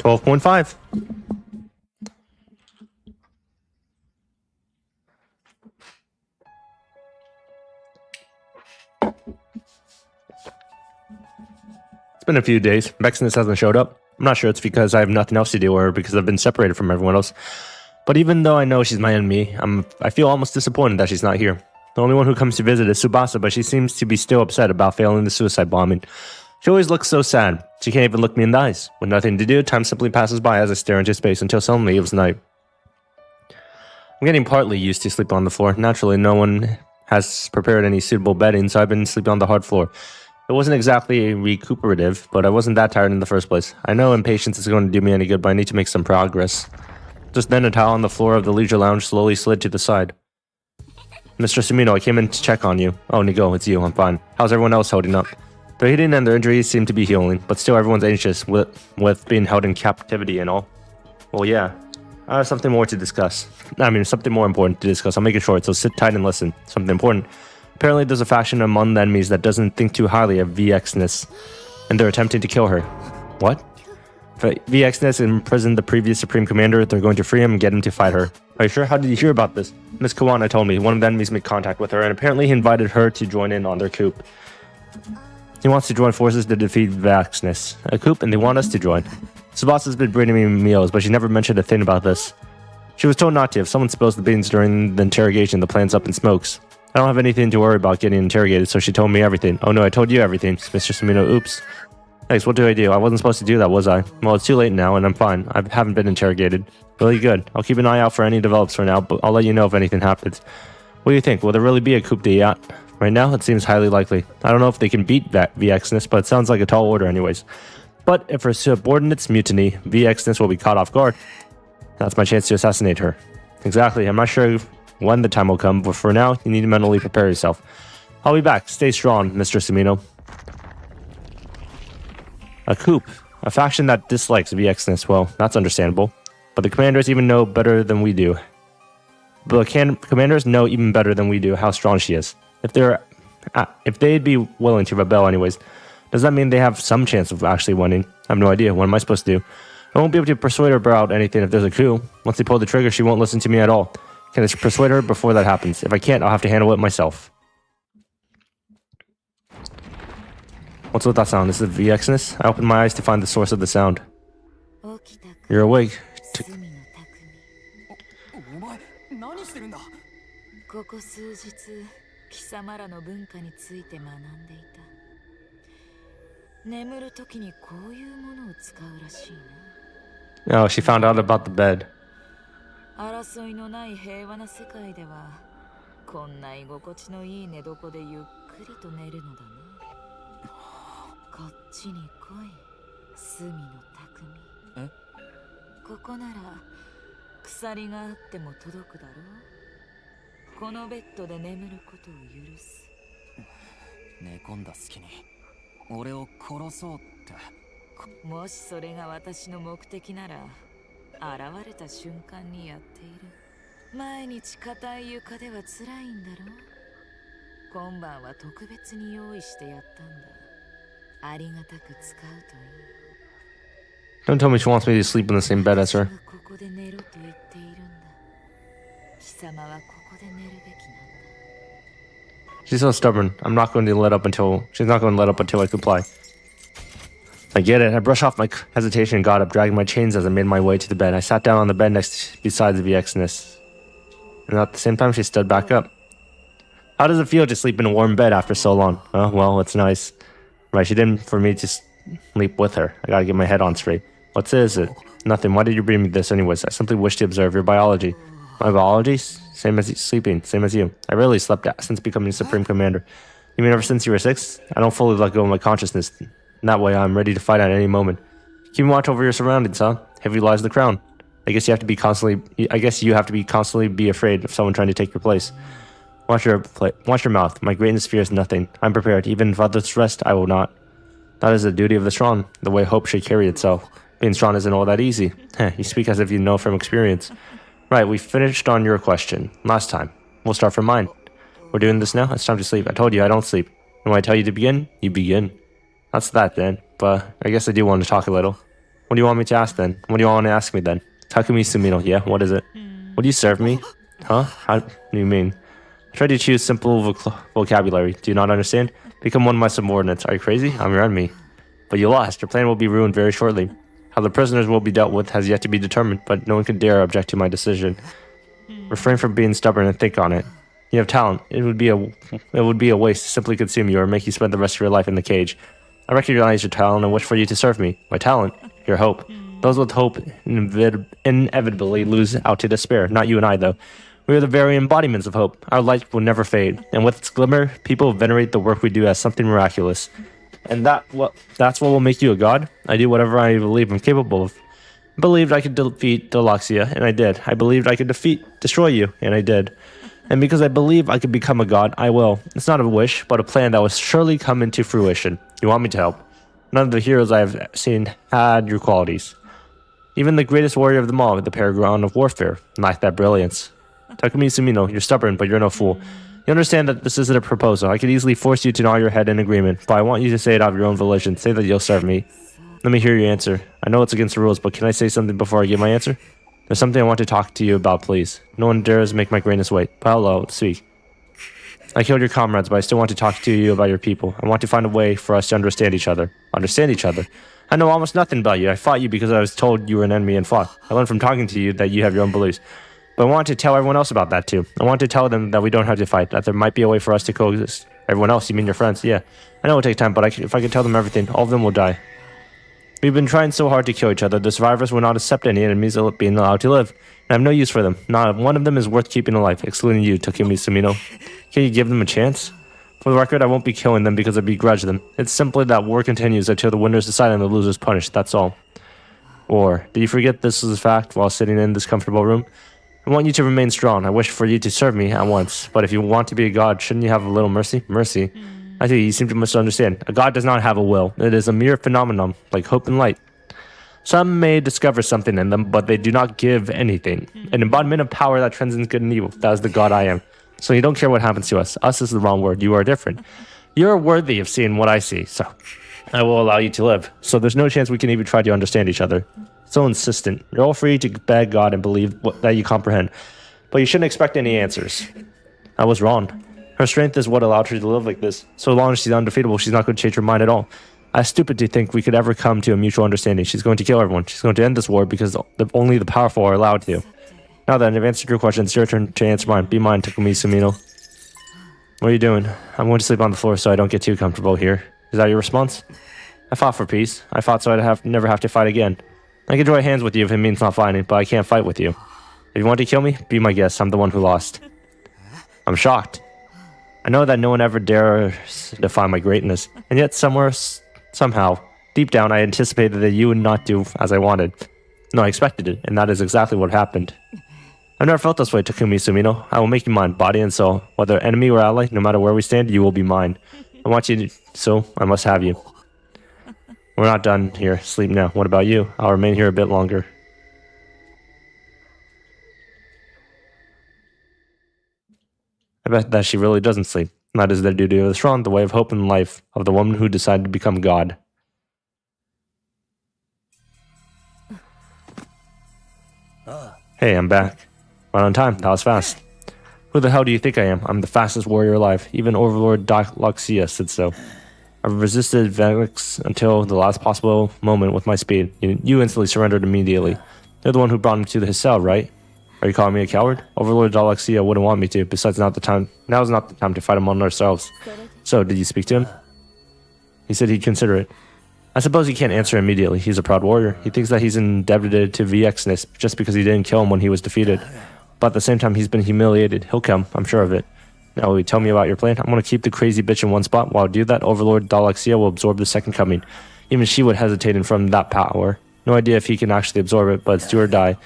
12.5. It's been a few days. Vexness hasn't showed up. I'm not sure it's because I have nothing else to do or because I've been separated from everyone else. But even though I know she's my enemy, I feel almost disappointed that she's not here. The only one who comes to visit is Tsubasa, but she seems to be still upset about failing the suicide bombing. She always looks so sad. She can't even look me in the eyes. With nothing to do, time simply passes by as I stare into space until suddenly it was night. I'm getting partly used to sleeping on the floor. Naturally, no one has prepared any suitable bedding, so I've been sleeping on the hard floor. It wasn't exactly recuperative, but I wasn't that tired in the first place. I know impatience is going to do me any good, but I need to make some progress. Just then, a towel on the floor of the leisure lounge slowly slid to the side. Mr. Sumino, I came in to check on you. Oh, Nigo, it's you. I'm fine. How's everyone else holding up? Their heating and their injuries seem to be healing, but still everyone's anxious with being held in captivity and all. Well, yeah. I have something more to discuss. Something more important to discuss. I'll make it short, so sit tight and listen. Something important. Apparently, there's a faction among the enemies that doesn't think too highly of VXness, and they're attempting to kill her. What? VXness imprisoned the previous Supreme Commander. They're going to free him and get him to fight her. Are you sure? How did you hear about this? Miss Kawana told me. One of the enemies made contact with her, and apparently he invited her to join in on their coup. He wants to join forces to defeat VXness. A coup, and they want us to join. Tsubasa's been bringing me meals, but she never mentioned a thing about this. She was told not to. If someone spills the beans during the interrogation, the plan's up in smokes. I don't have anything to worry about getting interrogated, so she told me everything. Oh no, I told you everything, Mr. Sumino. Oops. Thanks, what do I do? I wasn't supposed to do that, was I? Well, it's too late now, and I'm fine. I haven't been interrogated. Really good. I'll keep an eye out for any develops for now, but I'll let you know if anything happens. What do you think? Will there really be a coup d'etat? Right now, it seems highly likely. I don't know if they can beat that VXness, but it sounds like a tall order anyways. But if her subordinates mutiny, VXness will be caught off guard. That's my chance to assassinate her. Exactly. I'm not sure when the time will come, but for now, you need to mentally prepare yourself. I'll be back. Stay strong, Mr. Sumino. A coup. A faction that dislikes VXness. Well, that's understandable. But the commanders even know better than we do. Commanders know even better than we do how strong she is. If they'd be willing to rebel anyways, does that mean they have some chance of actually winning? I have no idea. What am I supposed to do? I won't be able to persuade her about anything if there's a coup. Once they pull the trigger, she won't listen to me at all. Can I persuade her before that happens? If I can't, I'll have to handle it myself. What's with that sound? Is it VXness? I opened my eyes to find the source of the sound. You're awake. ここ数日、貴様らの文化について学んでいた。眠るときにこういうものを使うらしいな。Oh, she found out about the bed. 争いのない平和な世界では、こんな居心地のいい寝床でゆっくりと寝るのだな。こっちに来い、隅の匠。え？ここなら鎖があっても届くだろう。このベッドで眠ることを許す。寝込んだ隙に俺を殺そうって。もしそれが私の目的なら、現れた瞬間にやっている。毎日硬い床では辛いんだろう。今晩は特別に用意してやったんだ。ありがたく使うといい。Don't tell me she wants me to sleep in the same bed as her. ここで寝ろと言っているんだ。貴様はここで寝るべきなんだ。She's so stubborn. She's not going to let up until I comply. I get it. I brush off my hesitation and got up, dragging my chains as I made my way to the bed. I sat down on the bed beside the VXness. And at the same time, she stood back up. How does it feel to sleep in a warm bed after so long? Oh, well, it's nice. Right, she didn't for me to sleep with her. I gotta get my head on straight. What is it? Nothing. Why did you bring me this anyways? I simply wish to observe your biology. My biology? Same as sleeping. Same as you. I rarely slept since becoming Supreme Commander. You mean ever since you were 6? I don't fully let go of my consciousness. In that way, I'm ready to fight at any moment. Keep watch over your surroundings, huh? Heavy lies the crown. I guess you have to be constantly be afraid of someone trying to take your place. Watch your mouth. My greatness fears nothing. I'm prepared. Even if others rest, I will not. That is the duty of the strong, the way hope should carry itself. Being strong isn't all that easy. You speak as if you know from experience. Right, we finished on your question last time. We'll start from mine. We're doing this now? It's time to sleep. I told you I don't sleep. And when I tell you to begin, you begin. That's that then. But I guess I do want to talk a little. What do you want me to ask then? What do you want to ask me then? Takumi Sumino, yeah, what is it? Would you serve me? Huh? How do you mean? I tried to choose simple vocabulary. Do you not understand? Become one of my subordinates. Are you crazy? I'm your enemy. But you lost. Your plan will be ruined very shortly. How the prisoners will be dealt with has yet to be determined, but no one can dare object to my decision. Refrain from being stubborn and think on it. You have talent. It would be a waste to simply consume you or make you spend the rest of your life in the cage. I recognize your talent and wish for you to serve me. My talent, your hope. Those with hope inevitably lose out to despair. Not you and I, though. We are the very embodiments of hope. Our light will never fade, and with its glimmer, people venerate the work we do as something miraculous. And that's what will make you a god? I do whatever I believe I'm capable of. I believed I could defeat Delaxia, and I did. I believed I could destroy you, and I did. And because I believe I could become a god, I will. It's not a wish, but a plan that will surely come into fruition. You want me to help? None of the heroes I have seen had your qualities. Even the greatest warrior of them all, the paragon of warfare, lacked that brilliance. Takumi Sumino, you're stubborn, but you're no fool. You understand that this isn't a proposal. I could easily force you to nod your head in agreement, but I want you to say it out of your own volition. Say that you'll serve me. Let me hear your answer. I know it's against the rules, but can I say something before I give my answer? There's something I want to talk to you about, please. No one dares make my greatness wait. Paolo, speak. I killed your comrades, but I still want to talk to you about your people. I want to find a way for us to understand each other. Understand each other? I know almost nothing about you. I fought you because I was told you were an enemy and fought. I learned from talking to you that you have your own beliefs. But I want to tell everyone else about that too. I want to tell them that we don't have to fight, that there might be a way for us to coexist. Everyone else, you mean your friends? Yeah. I know it'll take time, but if I could tell them everything, all of them will die. We've been trying so hard to kill each other. The survivors will not accept any enemies being allowed to live. And I have no use for them. Not one of them is worth keeping alive, excluding you, Takumi Sumino. Can you give them a chance? For the record, I won't be killing them because I begrudge them. It's simply that war continues until the winners decide and the losers punished, that's all. Or, do you forget this is a fact while sitting in this comfortable room? I want you to remain strong. I wish for you to serve me at once. But if you want to be a god, shouldn't you have a little mercy? Mercy? I think you seem to misunderstand. A god does not have a will. It is a mere phenomenon, like hope and light. Some may discover something in them, but they do not give anything. An embodiment of power that transcends good and evil. That is the god I am. So you don't care what happens to us. Us is the wrong word. You are different. You are worthy of seeing what I see, so I will allow you to live. So there's no chance we can even try to understand each other. So insistent. You're all free to beg God and believe that you comprehend. But you shouldn't expect any answers. I was wrong. Her strength is what allowed her to live like this. So long as she's undefeatable, she's not going to change her mind at all. I was stupid to think we could ever come to a mutual understanding. She's going to kill everyone. She's going to end this war because only the powerful are allowed to. Now then, I've answered your question. It's your turn to answer mine. Be mine, Takumi Sumino. What are you doing? I'm going to sleep on the floor so I don't get too comfortable here. Is that your response? I fought for peace. I fought so I'd never have to fight again. I can join hands with you if it means not fighting, but I can't fight with you. If you want to kill me, be my guest. I'm the one who lost. I'm shocked. I know that no one ever dares define my greatness, and yet somehow, deep down, I anticipated that you would not do as I wanted. No, I expected it, and that is exactly what happened. I've never felt this way, Takumi Sumino. I will make you mine, body and soul. Whether enemy or ally, no matter where we stand, you will be mine. I want you to, so I must have you. We're not done here. Sleep now. What about you? I'll remain here a bit longer. I bet that she really doesn't sleep. That is the duty of the strong, the way of hope and life of the woman who decided to become God. Hey, I'm back. Right on time. That was fast. Who the hell do you think I am? I'm the fastest warrior alive. Even Overlord Luxia said so. I've resisted Venex until the last possible moment with my speed. You instantly surrendered immediately. You're the one who brought him to his cell, right? Are you calling me a coward? Overlord Luxia wouldn't want me to. Besides, now's not the time to fight among ourselves. So, did you speak to him? He said he'd consider it. I suppose he can't answer immediately. He's a proud warrior. He thinks that he's indebted to VXness just because he didn't kill him when he was defeated. But at the same time, he's been humiliated. He'll come, I'm sure of it. Now, will you tell me about your plan? I'm going to keep the crazy bitch in one spot. While I do that, Overlord Dalaxia will absorb the second coming. Even she would hesitate from that power. No idea if he can actually absorb it, but it's do or die.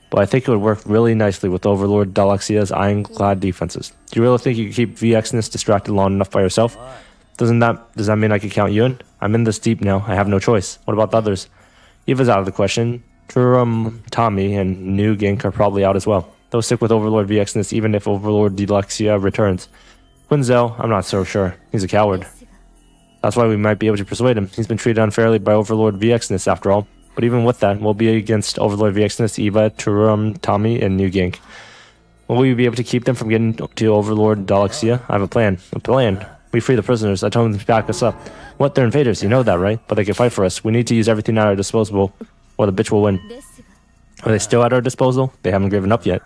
But I think it would work really nicely with Overlord Dalaxia's ironclad defenses. Do you really think you can keep VXness distracted long enough by yourself? Does that mean I can count you in? I'm in this deep now. I have no choice. What about the others? Eva's out of the question. Turum, Tommy, and New Gink are probably out as well. They'll stick with Overlord VXness even if Overlord Delaxia returns. Quinzel, I'm not so sure. He's a coward. That's why we might be able to persuade him. He's been treated unfairly by Overlord VXness after all. But even with that, we'll be against Overlord VXness, Eva, Turum, Tommy, and New Gang. Will we be able to keep them from getting to Overlord Dalexia? I have a plan. A plan? We free the prisoners. I told them to back us up. What? They're invaders. You know that, right? But they can fight for us. We need to use everything at our disposal, or the bitch will win. Are they still at our disposal? They haven't given up yet.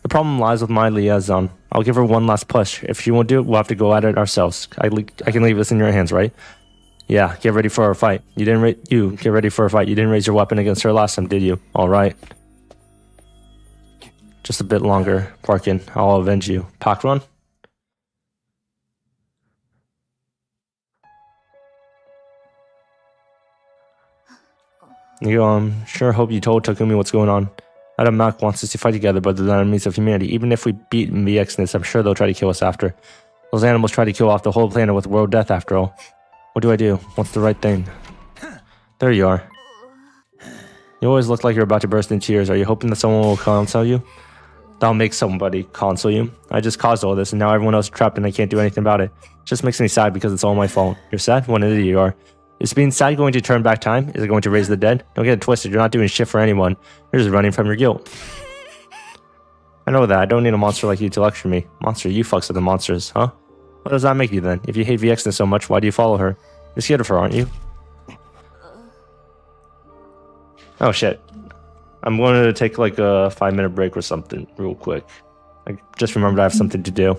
The problem lies with my liaison. I'll give her one last push. If she won't do it, we'll have to go at it ourselves. I can leave this in your hands, right? Yeah, get ready for our fight. You get ready for a fight. You didn't raise your weapon against her last time, did you? All right. Just a bit longer, Parkin. I'll avenge you. Pack run? Sure hope you told Takumi what's going on. Adam Mac wants us to fight together, but they're the enemies of humanity. Even if we beat VXness, I'm sure they'll try to kill us after. Those animals try to kill off the whole planet with world death after all. What do I do? What's the right thing? There you are. You always look like you're about to burst in tears. Are you hoping that someone will console you? That'll make somebody console you. I just caused all this, and now everyone else is trapped and I can't do anything about it. It just makes me sad because it's all my fault. You're sad? What an idiot you are. Is being sad going to turn back time? Is it going to raise the dead? Don't get it twisted. You're not doing shit for anyone. You're just running from your guilt. I know that. I don't need a monster like you to lecture me. Monster, you fucks with the monsters, huh? What does that make you then? If you hate VXness so much, why do you follow her? You're scared of her, aren't you? Oh shit. I'm going to take like a 5-minute break or something real quick. I just remembered I have something to do.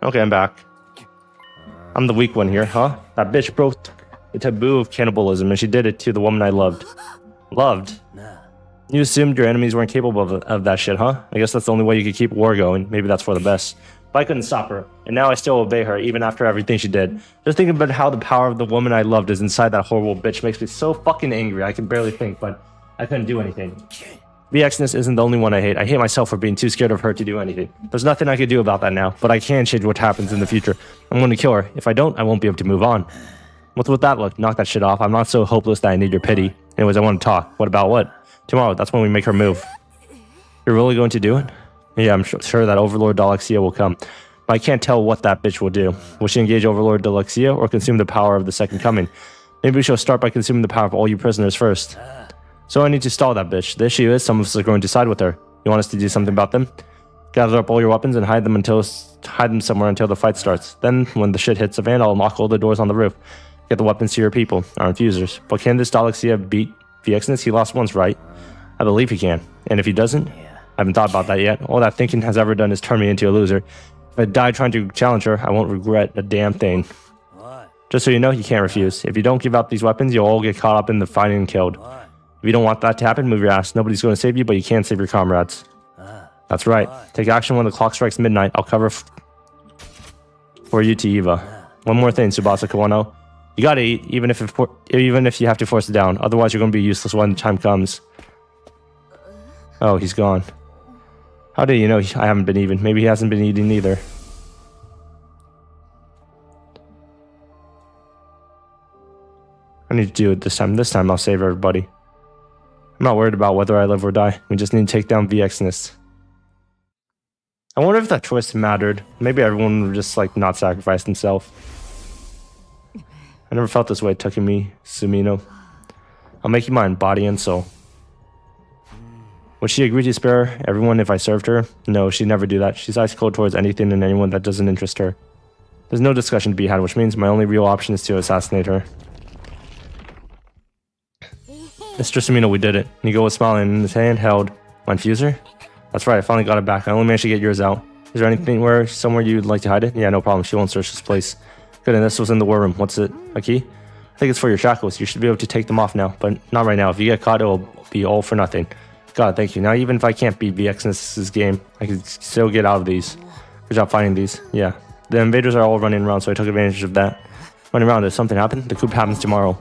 Okay, I'm back. I'm the weak one here, huh? That bitch broke the taboo of cannibalism, and she did it to the woman I loved. Loved? You assumed your enemies weren't capable of that shit, huh? I guess that's the only way you could keep war going. Maybe that's for the best. But I couldn't stop her, and now I still obey her, even after everything she did. Just thinking about how the power of the woman I loved is inside that horrible bitch makes me so fucking angry. I can barely think, but I couldn't do anything. VXness isn't the only one I hate. I hate myself for being too scared of her to do anything. There's nothing I could do about that now, but I can change what happens in the future. I'm going to kill her. If I don't, I won't be able to move on. What's with that look? Knock that shit off. I'm not so hopeless that I need your pity. Anyways, I want to talk. What about what? Tomorrow, that's when we make her move. You're really going to do it? Yeah, I'm sure that Overlord Dalexia will come. But I can't tell what that bitch will do. Will she engage Overlord Dalexia or consume the power of the Second Coming? Maybe she'll start by consuming the power of all you prisoners first. So I need to stall that bitch. The issue is, some of us are going to side with her. You want us to do something about them? Gather up all your weapons and hide them somewhere until the fight starts. Then, when the shit hits the fan, I'll unlock all the doors on the roof. Get the weapons to your people, our infusers. But can this Dalexia beat VXness? He lost once, right? I believe he can. And if he doesn't, I haven't thought about that yet. All that thinking has ever done is turn me into a loser. If I die trying to challenge her, I won't regret a damn thing. Just so you know, you can't refuse. If you don't give up these weapons, you'll all get caught up in the fighting and killed. If you don't want that to happen, move your ass. Nobody's going to save you, but you can save your comrades. That's right. Take action when the clock strikes midnight. I'll cover for you to Eva. One more thing, Tsubasa Kawano. You gotta eat, even if you have to force it down. Otherwise, you're going to be useless when the time comes. Oh, he's gone. How do you know I haven't been eating? Maybe he hasn't been eating either. I need to do it this time. This time, I'll save everybody. I'm not worried about whether I live or die. We just need to take down VXness. I wonder if that choice mattered. Maybe everyone would just like not sacrifice himself. I never felt this way, Takumi Sumino. I'll make you mine, body and soul. Would she agree to spare everyone if I served her? No, she'd never do that. She's ice cold towards anything and anyone that doesn't interest her. There's no discussion to be had, which means my only real option is to assassinate her. Mr. Sumino, we did it. Nigo was smiling, and his hand held my infuser. That's right, I finally got it back. I only managed to get yours out. Is there anything somewhere you'd like to hide it? Yeah, no problem. She won't search this place. Good, and this was in the war room. What's it? A key? I think it's for your shackles. You should be able to take them off now, but not right now. If you get caught, it'll be all for nothing. God, thank you. Now, even if I can't beat VX's game, I can still get out of these. Good job finding these. Yeah. The invaders are all running around, so I took advantage of that. Running around, if something happened, the coup happens tomorrow.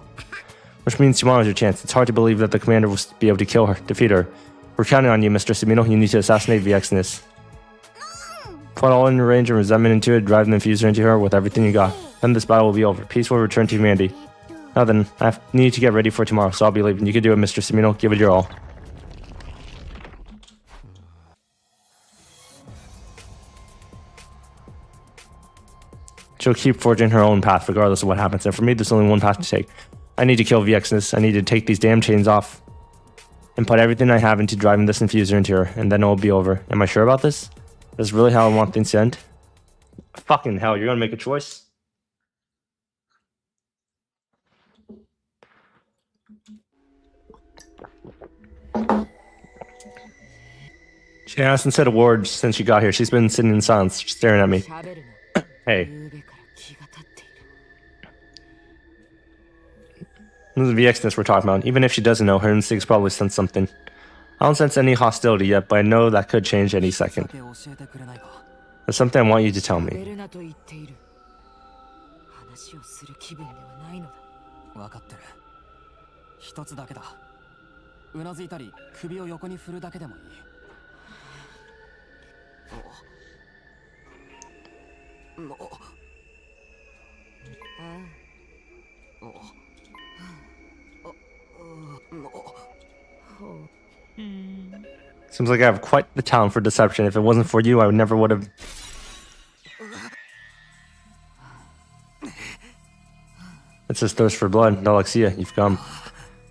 Which means tomorrow's your chance. It's hard to believe that the commander will be able to kill her, defeat her. We're counting on you, Mr. Sumino. You need to assassinate VXness. Put all in your range and resentment into it, drive the infuser into her with everything you got. Then this battle will be over. Peace will return to humanity. Now then, need to get ready for tomorrow, so I'll be leaving. You can do it, Mr. Sumino. Give it your all. She'll keep forging her own path regardless of what happens, and for me, there's only one path to take. I need to kill VXness. I need to take these damn chains off and put everything I have into driving this infuser into her, and then it'll be over. Am I sure about this? This is really how I want things to end? Fucking hell, you're gonna make a choice? She hasn't said a word since she got here. She's been sitting in silence, staring at me. Hey. This is the VXness we're talking about. Even if she doesn't know, her instincts probably sense something. I don't sense any hostility yet, but I know that could change any second. There's something I want you to tell me. Seems like I have quite the talent for deception. If it wasn't for you, I never would have. It's his thirst for blood. Alexia, you've come.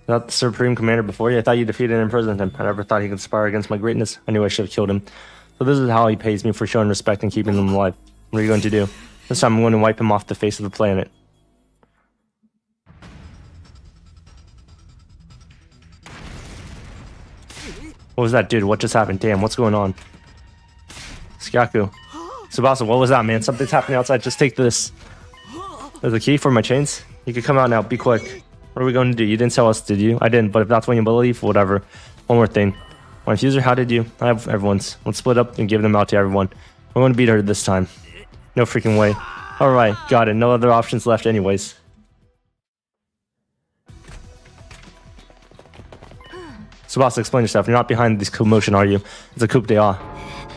Not the Supreme Commander before you. I thought you defeated and imprisoned him. I never thought he could conspire against my greatness. I knew I should have killed him. So this is how he pays me for showing respect and keeping him alive. What are you going to do? This time I'm going to wipe him off the face of the planet. What was that, dude? What just happened? Damn, what's going on? Skyaku. Tsubasa, what was that, man? Something's happening outside. Just take this. There's a key for my chains. You can come out now. Be quick. What are we going to do? You didn't tell us, did you? I didn't, but if that's what you believe, whatever. One more thing. My infuser, how did you? I have everyone's. Let's split up and give them out to everyone. We're going to beat her this time. No freaking way. Alright, got it. No other options left anyways. Tsubasa, explain yourself. You're not behind this commotion, are you? It's a coup d'etat.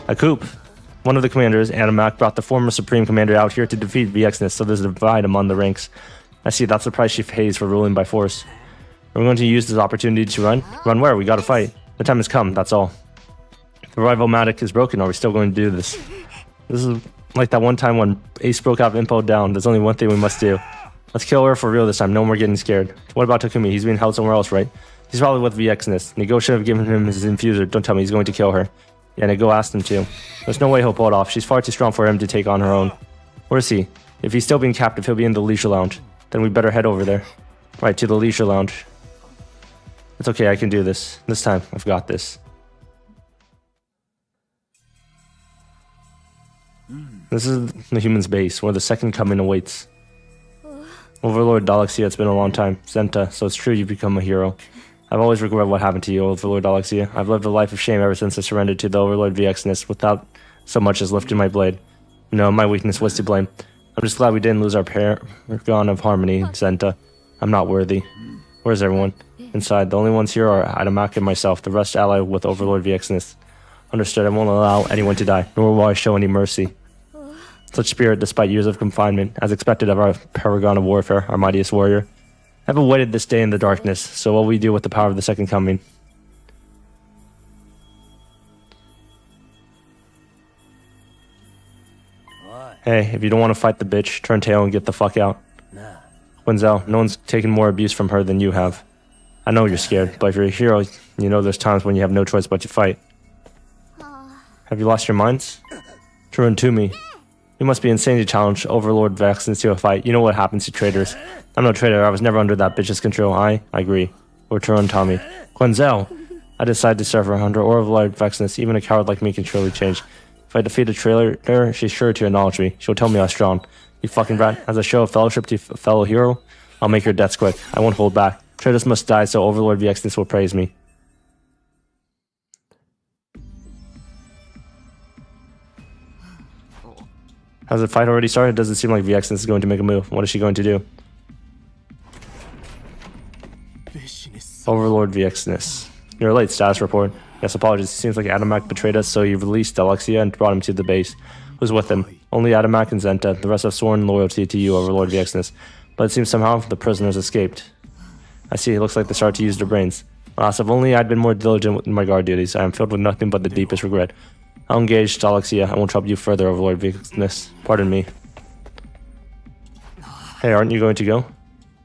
A coup. One of the commanders, Animac, brought the former Supreme Commander out here to defeat VXness, so there's a divide among the ranks. I see, that's the price she pays for ruling by force. We're going to use this opportunity to run. Run where? We gotta fight. The time has come, that's all. The rival-matic is broken, are we still going to do this? This is like that one time when Ace broke out Impo down. There's only one thing we must do. Let's kill her for real this time, no more getting scared. What about Takumi? He's being held somewhere else, right? He's probably with VXness. Nigo should have given him his infuser. Don't tell me he's going to kill her. Yeah, Nigo asked him to. There's no way he'll pull it off. She's far too strong for him to take on her own. Where is he? If he's still being captive, he'll be in the leisure lounge. Then we better head over there. Right, to the leisure lounge. It's okay, I can do this. This time, I've got this. This is the human's base, where the second coming awaits. Overlord Dalexia, it's been a long time. Zenta, so it's true you've become a hero. I've always regretted what happened to you, Overlord Dalexia. I've lived a life of shame ever since I surrendered to the Overlord VXness without so much as lifting my blade. No, my weakness was to blame. I'm just glad we didn't lose our paragon of harmony, Zenta. I'm not worthy. Where's everyone? Inside. The only ones here are Adamak and myself, the rest allied with Overlord VXness. Understood, I won't allow anyone to die, nor will I show any mercy. Such spirit despite years of confinement, as expected of our paragon of warfare, our mightiest warrior. I've awaited this day in the darkness, so what will we do with the power of the second coming? Hey, if you don't want to fight the bitch, turn tail and get the fuck out. Quinzel, no one's taken more abuse from her than you have. I know you're scared, but if you're a hero, you know there's times when you have no choice but to fight. Have you lost your minds? Turn to me. You must be insane to challenge Overlord Vexens to a fight. You know what happens to traitors. I'm no traitor. I was never under that bitch's control. I agree. Return Tommy. Quinzel! I decided to serve her under Overlord Vexens. Even a coward like me can surely change. If I defeat a traitor, she's sure to acknowledge me. She'll tell me I'm strong. You fucking rat. As a show of fellowship to a fellow hero, I'll make your deaths quick. I won't hold back. Traitors must die so Overlord Vexens will praise me. Has the fight already started? It doesn't seem like Vexens is going to make a move. What is she going to do? Overlord Vexens. You're late, status report. Yes, apologies. It seems like Adamak betrayed us, so you released Alexia and brought him to the base. Who's with him? Only Adamak and Zenta. The rest have sworn loyalty to you, Overlord Vexens. But it seems somehow the prisoners escaped. I see, it looks like they started to use their brains. Alas, if only I'd been more diligent in my guard duties. I am filled with nothing but the deepest regret. I'll engage Alexia. I won't trouble you further, Overlord Vexens. Pardon me. Hey, aren't you going to go?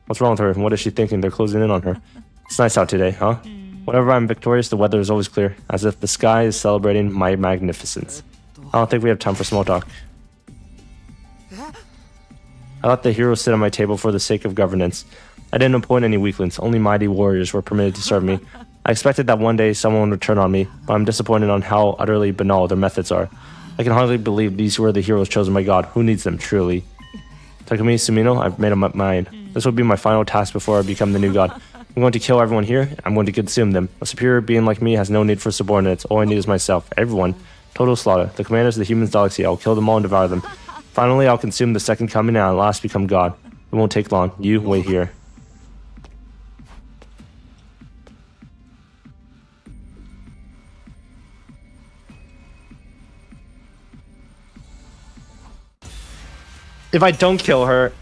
What's wrong with her? What is she thinking? They're closing in on her. It's nice out today, huh? Whenever I'm victorious, the weather is always clear, as if the sky is celebrating my magnificence. I don't think we have time for small talk. I let the heroes sit on my table for the sake of governance. I didn't appoint any weaklings, only mighty warriors were permitted to serve me. I expected that one day someone would turn on me, but I'm disappointed on how utterly banal their methods are. I can hardly believe these were the heroes chosen by God. Who needs them, truly? Takumi Sumino, I've made up my mind. This will be my final task before I become the new god. I'm going to kill everyone here. I'm going to consume them. A superior being like me has no need for subordinates. All I need is myself. Everyone. Total slaughter. The commanders of the humans' galaxy. I'll kill them all and devour them. Finally, I'll consume the second coming and at last become God. It won't take long. You wait here. If I don't kill her,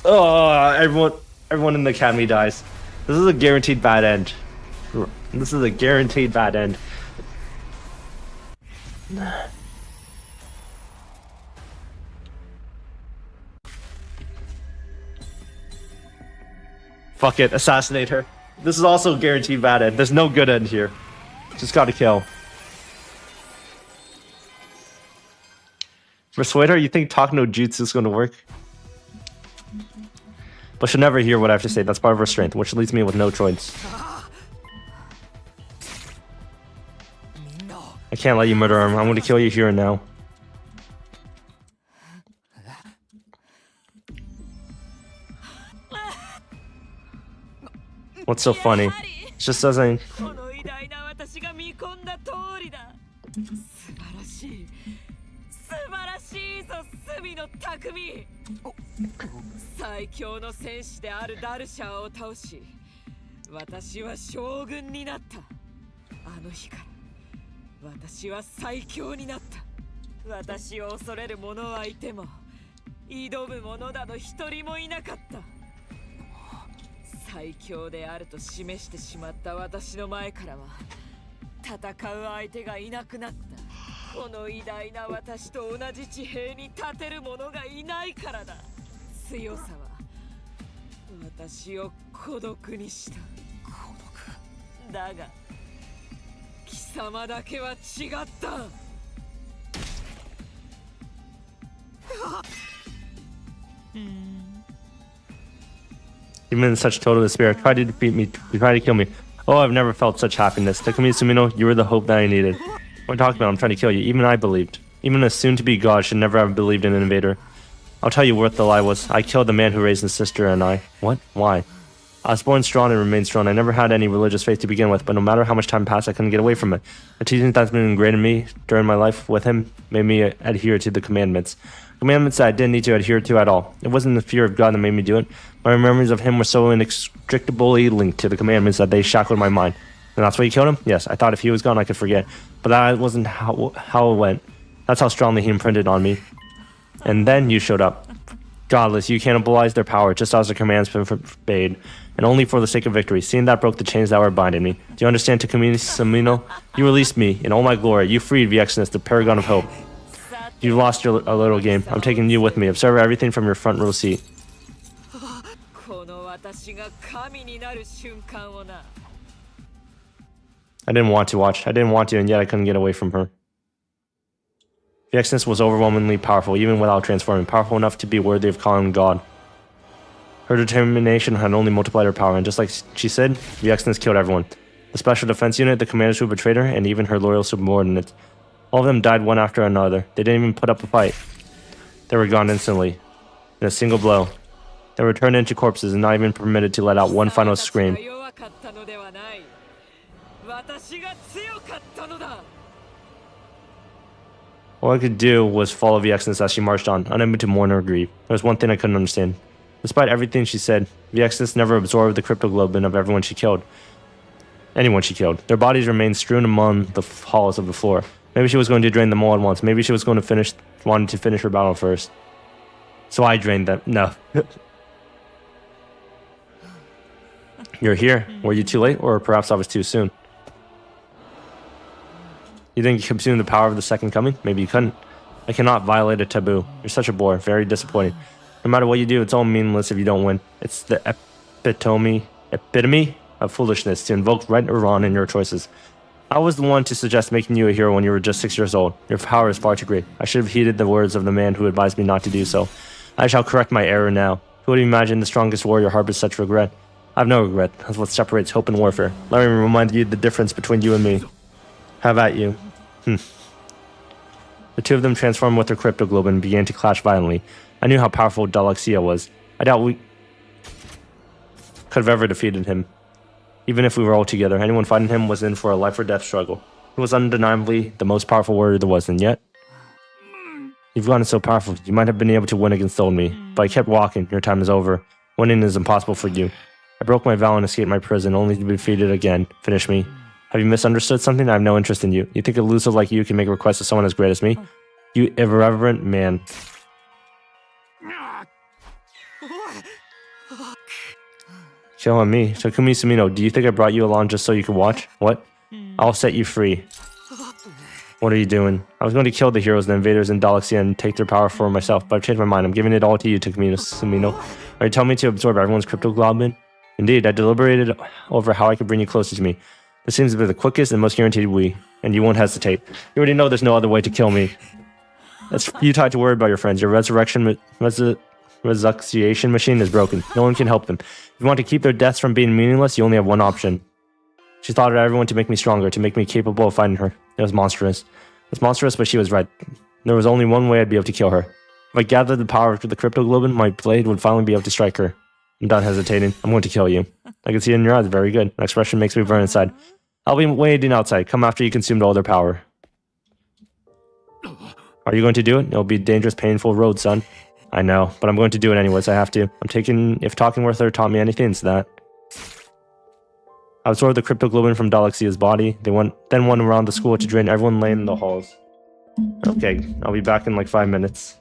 everyone in the academy dies. This is a guaranteed bad end. This is a guaranteed bad end. Fuck it, assassinate her. This is also a guaranteed bad end. There's no good end here. Just gotta kill. Persuade her? You think talk no jutsu is gonna work? But she'll never hear what I have to say. That's part of her strength, which leaves me with no choice. I can't let you murder him. I'm going to kill you here and now. What's so funny? It's just doesn't... Even in such total despair, tried to defeat me, tried to kill me. Oh, I've never felt such happiness. Takumi Sumino, you were the hope that I needed. What are you talking about? I'm trying to kill you. Even I believed. Even a soon-to-be god should never have believed in an invader. I'll tell you what the lie was. I killed the man who raised his sister and I. What? Why? I was born strong and remained strong. I never had any religious faith to begin with, but no matter how much time passed, I couldn't get away from it. The teaching that's been ingrained in me during my life with him made me adhere to the commandments. Commandments that I didn't need to adhere to at all. It wasn't the fear of God that made me do it. My memories of him were so inextricably linked to the commandments that they shackled my mind. And that's why you killed him? Yes, I thought if he was gone I could forget. But that wasn't how it went. That's how strongly he imprinted on me. And then you showed up. Godless, you cannibalized their power just as the commands forbade, and only for the sake of victory. Seeing that broke the chains that were binding me. Do you understand, Takumi Sumino? You released me in all my glory. You freed Vexens, the paragon of hope. You've lost a little game. I'm taking you with me. Observe everything from your front row seat. この私が神になる瞬間をな。 I didn't want to watch. I didn't want to, and yet I couldn't get away from her. The Exodus was overwhelmingly powerful, even without transforming, powerful enough to be worthy of calling God. Her determination had only multiplied her power, and just like she said, the Exodus killed everyone. The Special Defense Unit, the commanders who betrayed her, and even her loyal subordinates. All of them died one after another. They didn't even put up a fight. They were gone instantly, in a single blow. They were turned into corpses and not even permitted to let out one final scream. 弱かったのではない。私が強かったのだ。 All I could do was follow the Exodus as she marched on, unable to mourn or grieve. There was one thing I couldn't understand. Despite everything she said, the Exodus never absorbed the cryptoglobin of everyone she killed. Anyone she killed. Their bodies remained strewn among the halls of the floor. Maybe she was going to drain them all at once. Maybe she was going to wanted to finish her battle first. So I drained them. No. You're here. Were you too late? Or perhaps I was too soon? You think you could consume the power of the second coming? Maybe you couldn't. I cannot violate a taboo. You're such a bore. Very disappointing. No matter what you do, it's all meaningless if you don't win. It's the epitome of foolishness to invoke right or wrong in your choices. I was the one to suggest making you a hero when you were just 6 years old. Your power is far too great. I should have heeded the words of the man who advised me not to do so. I shall correct my error now. Who would imagine the strongest warrior harbors such regret? I have no regret. That's what separates hope and warfare. Let me remind you the difference between you and me. Have at you. The two of them transformed with their cryptoglobin and began to clash violently. I knew how powerful Dalaxia was. I doubt we could have ever defeated him. Even if we were all together, anyone fighting him was in for a life or death struggle. He was undeniably the most powerful warrior there was, and yet... You've gotten so powerful, you might have been able to win against old me. But I kept walking. Your time is over. Winning is impossible for you. I broke my vow and escaped my prison, only to be defeated again. Finish me. Have you misunderstood something? I have no interest in you. You think a loser like you can make a request of someone as great as me? You irreverent man. Killing me. Takumi Sumino, do you think I brought you along just so you could watch? What? I'll set you free. What are you doing? I was going to kill the heroes, the invaders, and Dalaxia and take their power for myself, but I've changed my mind. I'm giving it all to you, Takumi Sumino. Are you telling me to absorb everyone's cryptoglobin? Indeed, I deliberated over how I could bring you closer to me. This seems to be the quickest and most guaranteed way, and you won't hesitate. You already know there's no other way to kill me. It's futile to worry about your friends. Your resurrection machine is broken. No one can help them. If you want to keep their deaths from being meaningless, you only have one option. She thought of everyone to make me stronger, to make me capable of fighting her. It was monstrous. It was monstrous, but she was right. There was only one way I'd be able to kill her. If I gathered the power of the cryptoglobin, my blade would finally be able to strike her. I'm done hesitating. I'm going to kill you. I can see it in your eyes. Very good. That expression makes me burn inside. I'll be waiting outside. Come after you consumed all their power. Are you going to do it? It'll be a dangerous, painful road, son. I know, but I'm going to do it anyways. I have to. If talking with her taught me anything, it's that. I absorbed the cryptoglobin from Dalaxia's body. Then went around the school to drain everyone laying in the halls. Okay, I'll be back in like 5 minutes.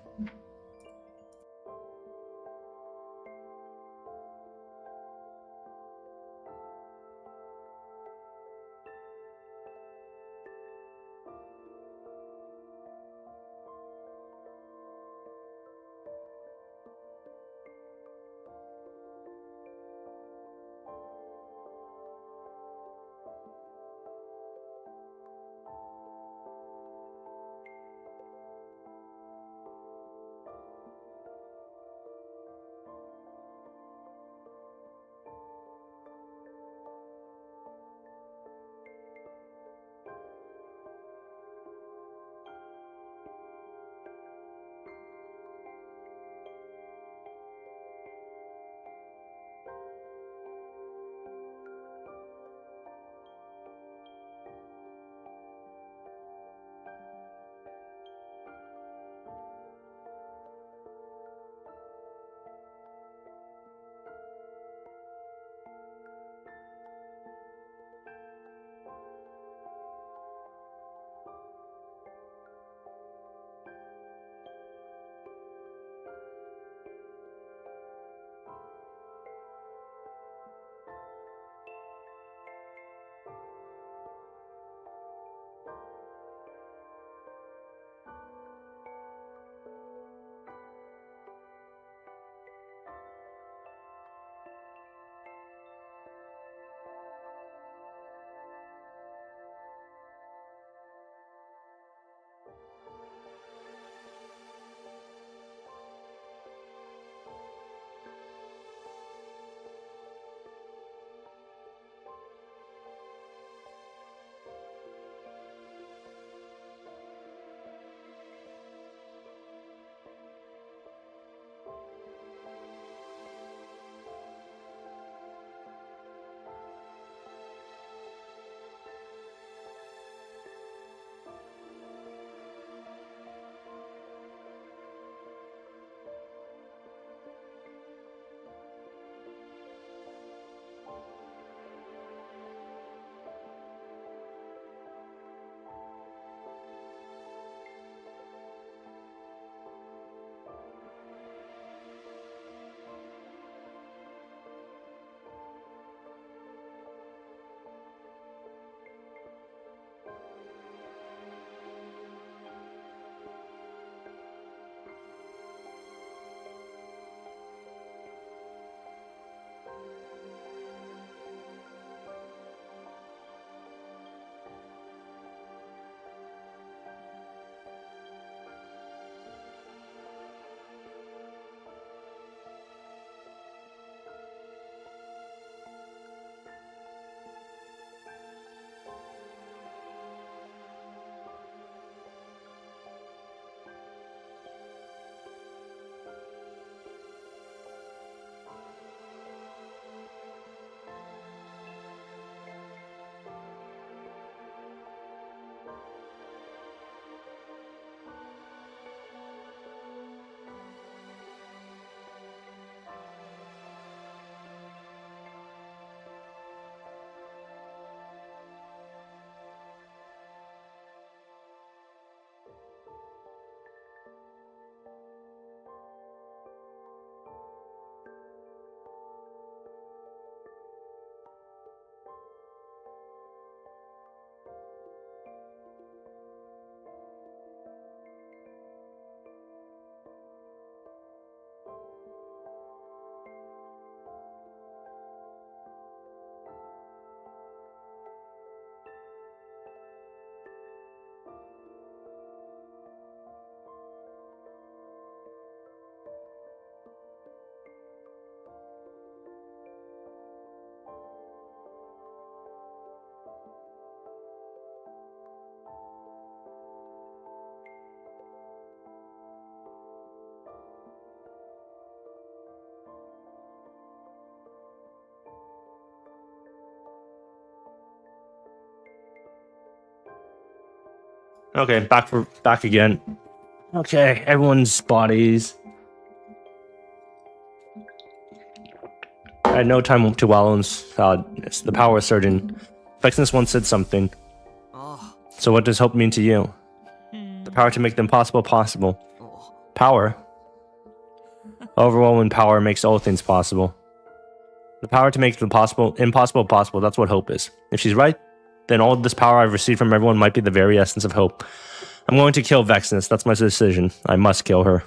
Okay, back again. Okay, everyone's bodies. I had no time to Wallon's. It's the power surgeon. Vexnus once said something. Oh. So what does hope mean to you? The power to make the impossible possible. Oh. Power? Overwhelming power makes all things possible. The power to make the impossible possible, that's what hope is. If she's right, then all this power I've received from everyone might be the very essence of hope. I'm going to kill Vexnus. That's my decision. I must kill her.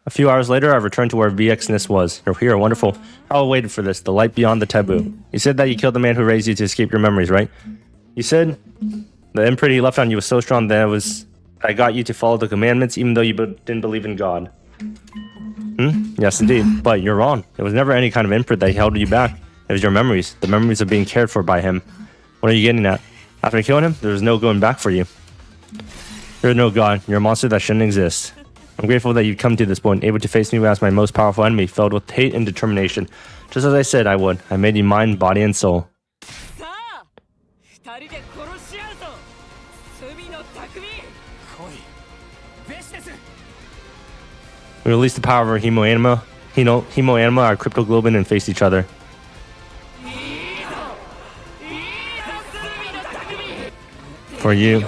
A few hours later, I returned to where Vexnus was. You're here, wonderful. I waited for this, the light beyond the taboo. You said that you killed the man who raised you to escape your memories, right? You said the imprint he left on you was so strong that I got you to follow the commandments even though you didn't believe in God. Yes, indeed. But you're wrong. It was never any kind of imprint that held you back. It was your memories. The memories of being cared for by him. What are you getting at? After killing him, there was no going back for you. You're no god. You're a monster that shouldn't exist. I'm grateful that you've come to this point, able to face me as my most powerful enemy, filled with hate and determination. Just as I said I would. I made you mind, body, and soul. We released the power of our hemoanima, our cryptoglobin, and faced each other. For you.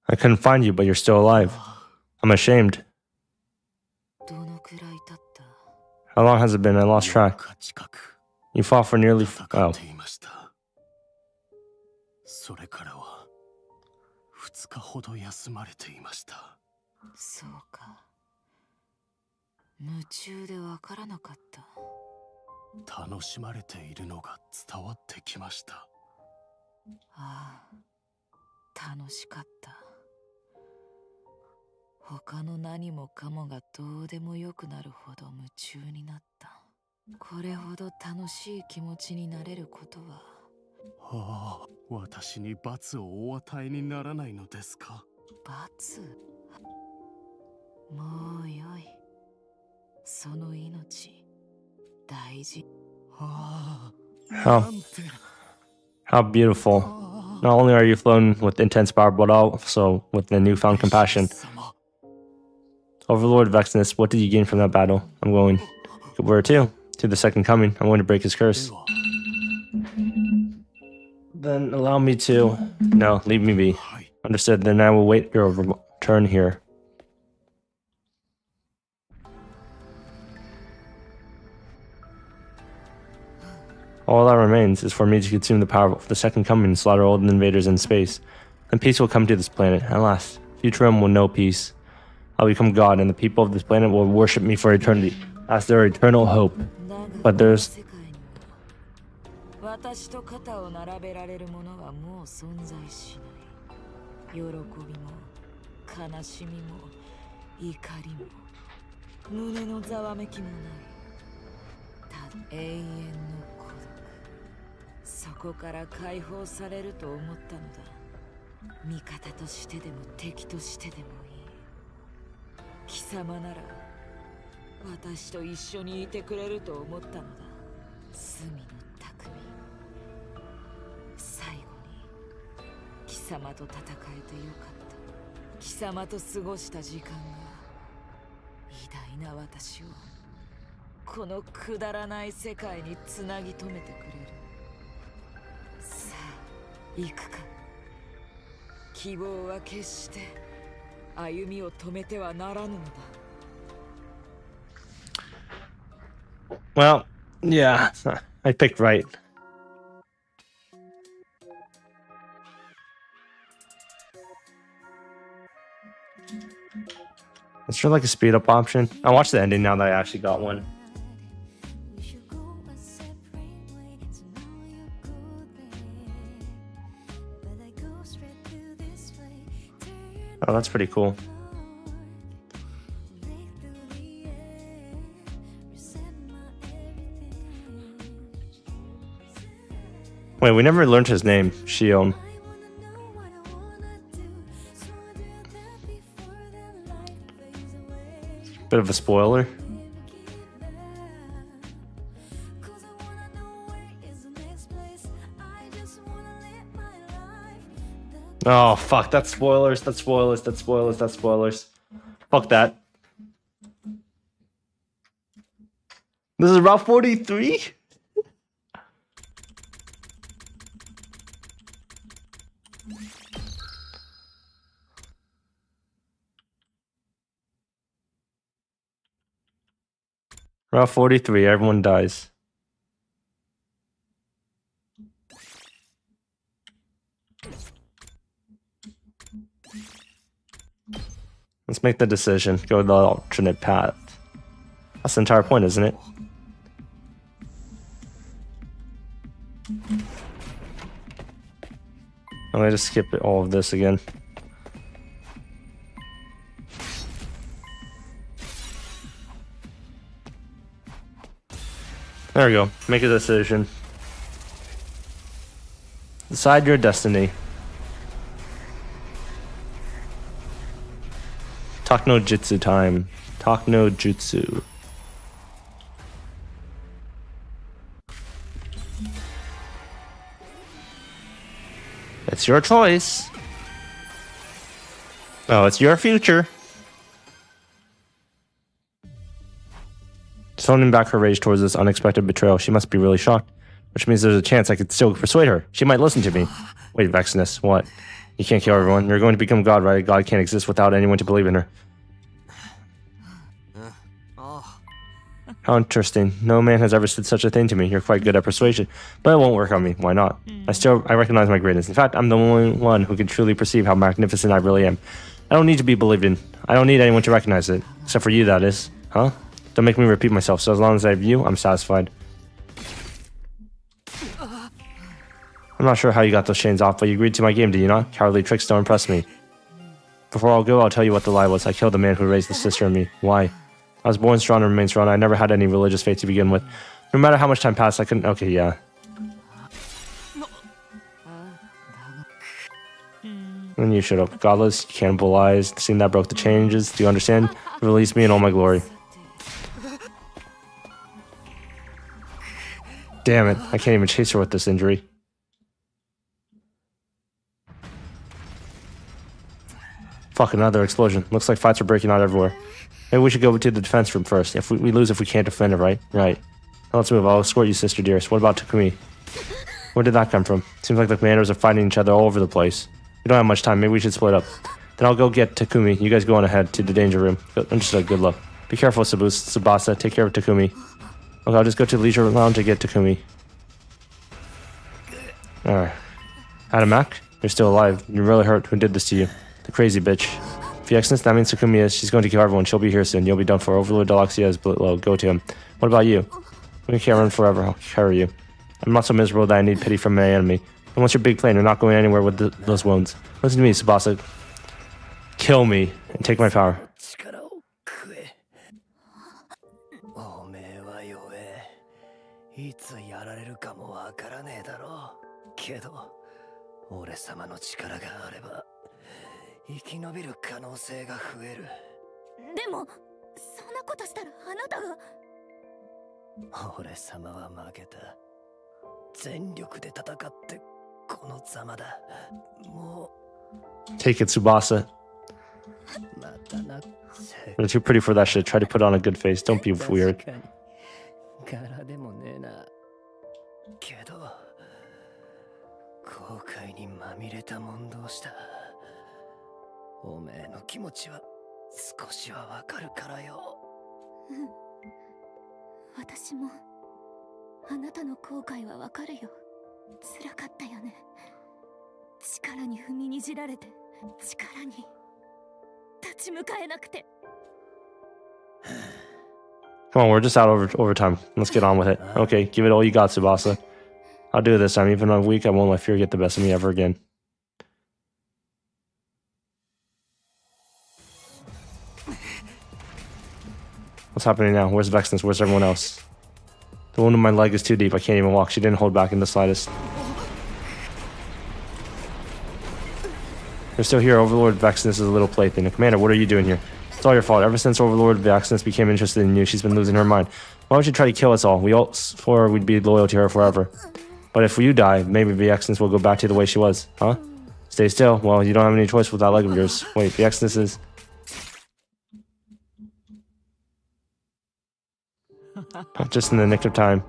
I couldn't find you, but you're still alive. I'm ashamed. How long has it been? I lost track. You fought for nearly... Oh. How beautiful. Not only are you flown with intense power, but also with the newfound compassion. Overlord Vexnus, what did you gain from that battle? I'm going. Where to? To the second coming. I'm going to break his curse. Then allow me to... No, leave me be. Understood. Then I will wait your return here. All that remains is for me to consume the power of the second coming and slaughter all the invaders in space. Then peace will come to this planet. At last, Futurum will know peace. I'll become God, and the people of this planet will worship me for eternity as their eternal hope. But there's... Well, yeah, I picked right. Is there like a speed up option? I watched the ending now that I actually got one. Oh, that's pretty cool. Wait, we never learned his name. Shion. Bit of a spoiler. Oh, fuck. That's spoilers. That's spoilers. That's spoilers. That's spoilers. Fuck that. This is Route 43? Route 43. Everyone dies. Let's make the decision. Go the alternate path. That's the entire point, isn't it? I'm gonna just skip all of this again. There we go. Make a decision. Decide your destiny. Talk no jutsu time. Talk no jutsu. It's your choice. Oh, it's your future. Summoning back her rage towards this unexpected betrayal, she must be really shocked. Which means there's a chance I could still persuade her. She might listen to me. Wait, Vexness, what? You can't kill everyone. You're going to become God, right? God can't exist without anyone to believe in her. How interesting. No man has ever said such a thing to me. You're quite good at persuasion. But it won't work on me. Why not? I recognize my greatness. In fact, I'm the only one who can truly perceive how magnificent I really am. I don't need to be believed in. I don't need anyone to recognize it. Except for you, that is. Huh? Don't make me repeat myself. So as long as I have you, I'm satisfied. I'm not sure how you got those chains off, but you agreed to my game, did you not? Cowardly tricks don't impress me. Before I'll go, I'll tell you what the lie was. I killed the man who raised the sister in me. Why? I was born strong and remain strong. I never had any religious faith to begin with. No matter how much time passed, I couldn't... Okay, yeah. And you shut up. Godless, cannibalized, scene that broke the changes. Do you understand? Release me in all my glory. Damn it. I can't even chase her with this injury. Fuck, another explosion. Looks like fights are breaking out everywhere. Maybe we should go to the defense room first. If we lose if we can't defend it, right? Right. Now let's move. I'll escort you, sister dearest. What about Takumi? Where did that come from? Seems like the commanders are fighting each other all over the place. We don't have much time. Maybe we should split up. Then I'll go get Takumi. You guys go on ahead to the danger room. Understood. Good luck. Be careful, Tsubasa. Take care of Takumi. Okay, I'll just go to the leisure lounge to get Takumi. Alright. Adamak, you're still alive. You're really hurt. Who did this to you? The crazy bitch. Vexness, that means Takumi is. She's going to kill everyone. She'll be here soon. You'll be done for. Overlord Deluxia is below. Go to him. What about you? We can't run forever. I'll carry you. I'm not so miserable that I need pity from my enemy. And what's your big plan? You're not going anywhere with those wounds. Listen to me, Tsubasa. Kill me and take my power. Take it, Tsubasa. You're too pretty for that shit. Try to put on a good face. Don't be weird. Come on, we're just out over time. Let's get on with it. Okay, give it all you got, Tsubasa. I'll do it this time. Even on weak, I won't let fear get the best of me ever again. What's happening now? Where's Vexness? Where's everyone else? The wound in my leg is too deep. I can't even walk. She didn't hold back in the slightest. You're still here. Overlord Vexnus is a little plaything. Commander, what are you doing here? It's all your fault. Ever since Overlord Vexnus became interested in you, she's been losing her mind. Why would you try to kill us all? We all swore we'd be loyal to her forever. But if you die, maybe Vexnus will go back to the way she was. Huh? Stay still. Well, you don't have any choice with that leg of yours. Wait, Vexnus is... Just in the nick of time.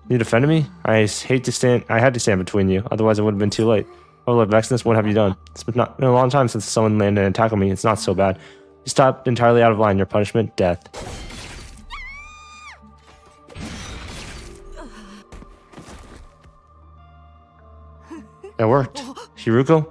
You defended me? I had to stand between you. Otherwise, it would have been too late. Oh, Lord Vexnus, what have you done? It's been a long time since someone landed and tackled me. It's not so bad. You stopped entirely out of line. Your punishment, death. That worked. Hiruko?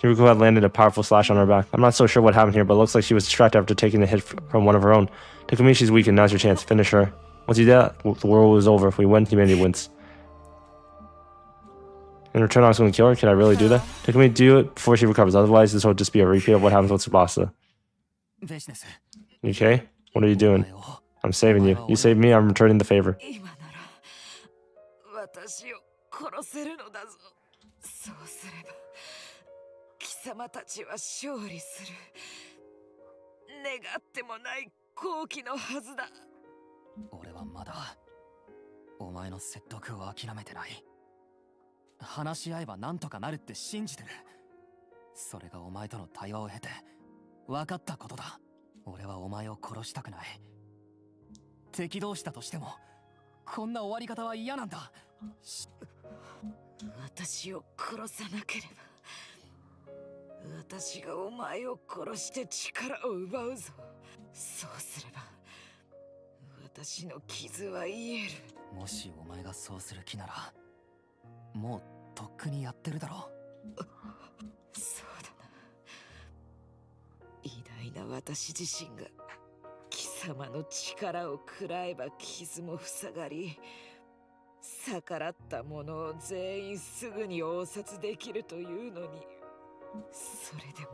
Hiruko had landed a powerful slash on her back. I'm not so sure what happened here, but it looks like she was distracted after taking a hit from one of her own. Takumi, she's weakened. Now's your chance. Finish her. Once you do that, the world was over. If we win, humanity wins. In return, I was going to kill her. Can I really do that? Takumi, do it before she recovers. Otherwise, this will just be a repeat of what happens with Tsubasa. You okay? What are you doing? I'm saving you. You saved me, I'm returning the favor. 殺せるのだぞ。そうすれば貴様たちは勝利する。願ってもない好機のはずだ。俺はまだお前の説得を諦めてない。話し合えばなんとかなるって信じてる。それがお前との対話を経て分かったことだ。俺はお前を殺したくない。敵同士だとしてもこんな終わり方は嫌なんだ。私を殺さなければ私がお前を殺して力を奪うぞ。そうすれば私の傷は癒える。もしお前がそうする気ならもうとっくにやってるだろう。そうだな。偉大な私自身が貴様の力を食らえば傷も塞がり、逆らった者を全員すぐに応殺できるというのに、それでも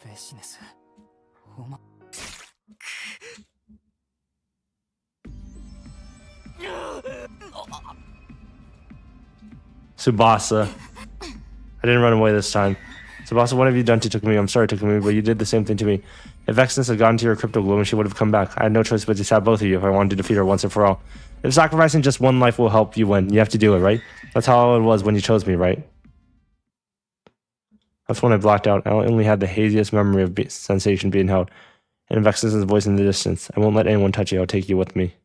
ベシネス、お前Tsubasa. I didn't run away this time. Tsubasa, what have you done to Takumi? I'm sorry, Takumi, but you did the same thing to me. If Vexnus had gotten to your crypto globe, she would have come back. I had no choice but to stab both of you if I wanted to defeat her once and for all. If sacrificing just one life will help you win, you have to do it, right? That's how it was when you chose me, right? That's when I blacked out. I only had the haziest memory of sensation being held. And Vexnus' voice in the distance. I won't let anyone touch you. I'll take you with me.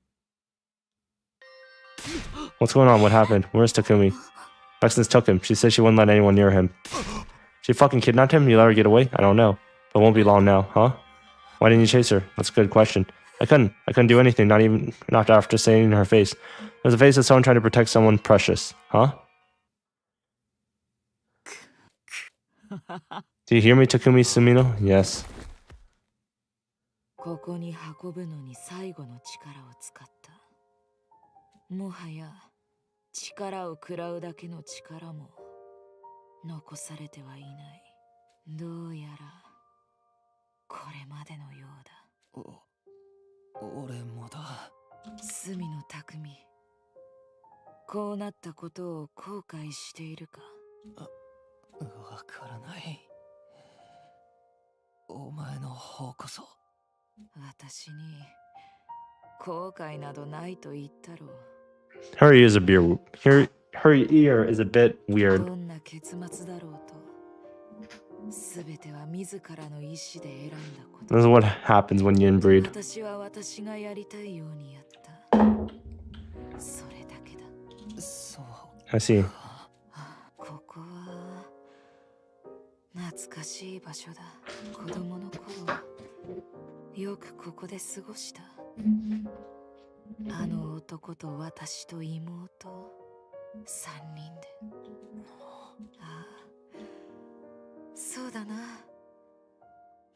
What's going on? What happened? Where's Takumi? Vexnus took him. She said she wouldn't let anyone near him. She fucking kidnapped him? You let her get away? I don't know. But it won't be long now, huh? Why didn't you chase her? That's a good question. I couldn't do anything, not after saying in her face. It was the face of someone trying to protect someone precious, huh? Do you hear me, Takumi Sumino? Yes. ここに運ぶのに最後の力を使った。もはや力を食らうだけの力も残されてはいない。どうやらこれまでのようだ。俺もだ。隅野匠、こうなったことを後悔しているか？わからない。お前の方こそ。私に後悔などないと言ったろう。Her ear is a bit weird. どんな結末だろうと、すべては自らの意志で選んだこと。This is what happens when you inbreed. 私は私がやりたいようにやった。それだけだ。そう。I see. ここは懐かしい場所だ。子供の頃よくここで過ごした。あの男と私と妹3人で。ああ、そうだな。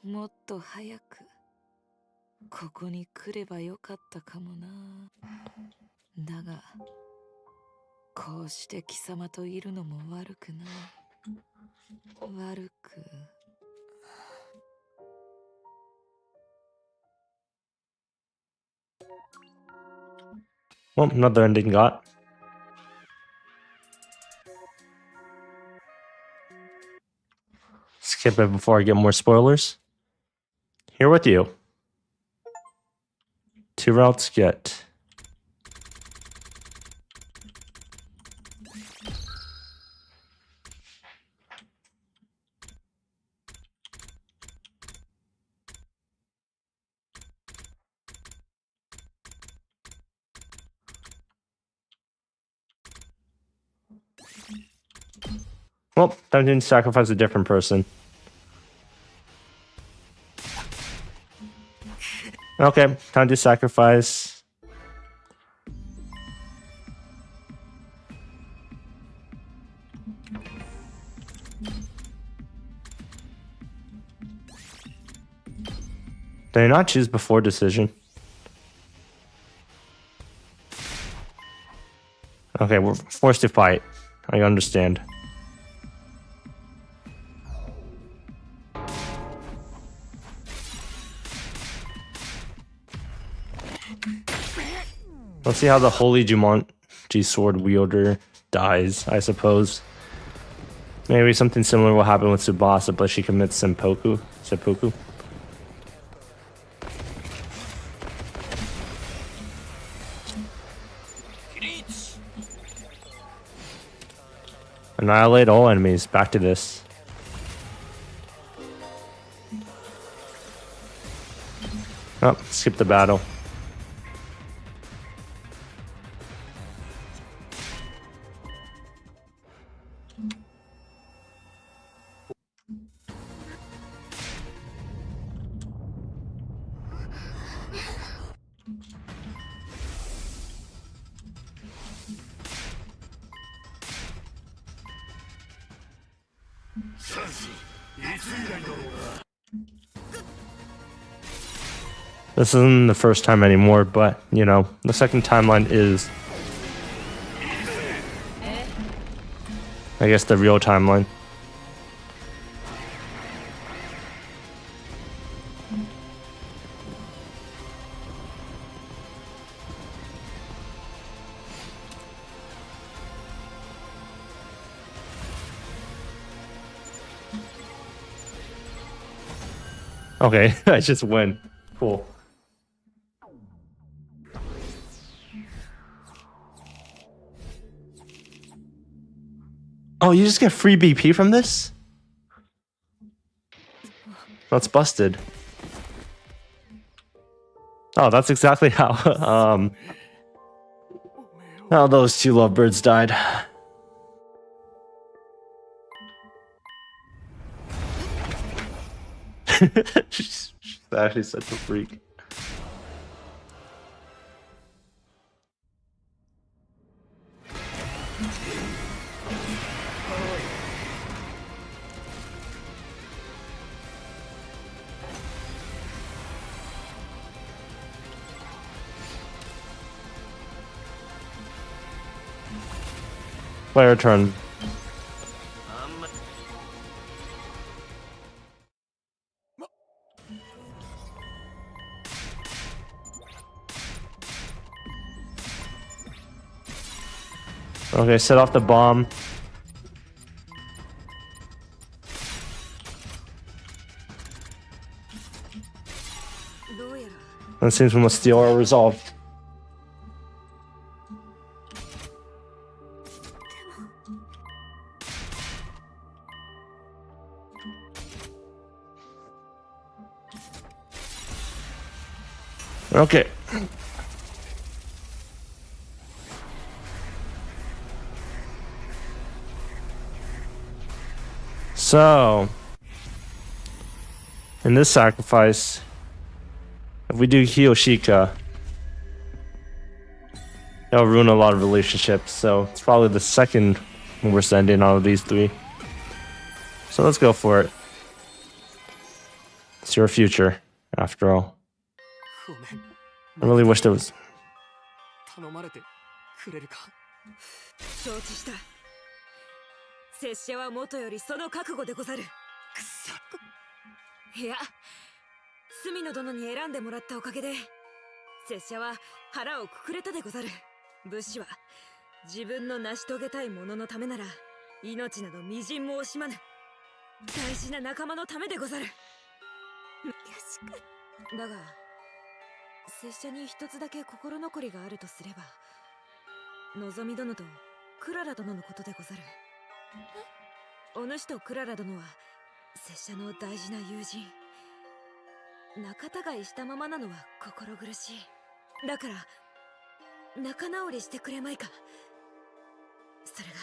もっと早くここに来ればよかったかもな。だがこうして貴様といるのも悪くない。悪く。Well, another ending got. skip it before I get more spoilers. Here with you. 2 routes get. Well, time to sacrifice a different person. Okay, time to sacrifice. Did I not choose before decision? Okay, we're forced to fight. I understand. Let's see how the Holy Jumanji sword wielder dies, I suppose. Maybe something similar will happen with Tsubasa, but she commits seppuku. Annihilate all enemies. Back to this. Oh, skip the battle. This isn't the first time anymore, but, you know, the second timeline is, I guess, the real timeline. Okay, I just win. Cool. Oh, you just get free BP from this? That's busted. Oh, that's exactly how how those 2 lovebirds died. She's actually such a freak. Player turn. Okay, set off the bomb. It seems we must steal our resolve. Okay. So, in this sacrifice, if we do Kiyoshika, it'll ruin a lot of relationships. So it's probably the second worst ending out of these 3. So let's go for it. It's your future, after all. I really wish there was. 頼まれてくれるか。承知した。拙者は元よりその覚悟でござる。くそ。いや、隅野殿に選んでもらったおかげで、拙者は腹をくくれたでござる。武士は自分の成し遂げたいもののためなら、命などみじんも惜しまぬ。大事な仲間のためでござる。だが拙者に一つだけ心残りがあるとすれば、望み殿とクララ殿のことでござる。お主とクララ殿は拙者の大事な友人。仲違いしたままなのは心苦しい。だから仲直りしてくれまいか。それが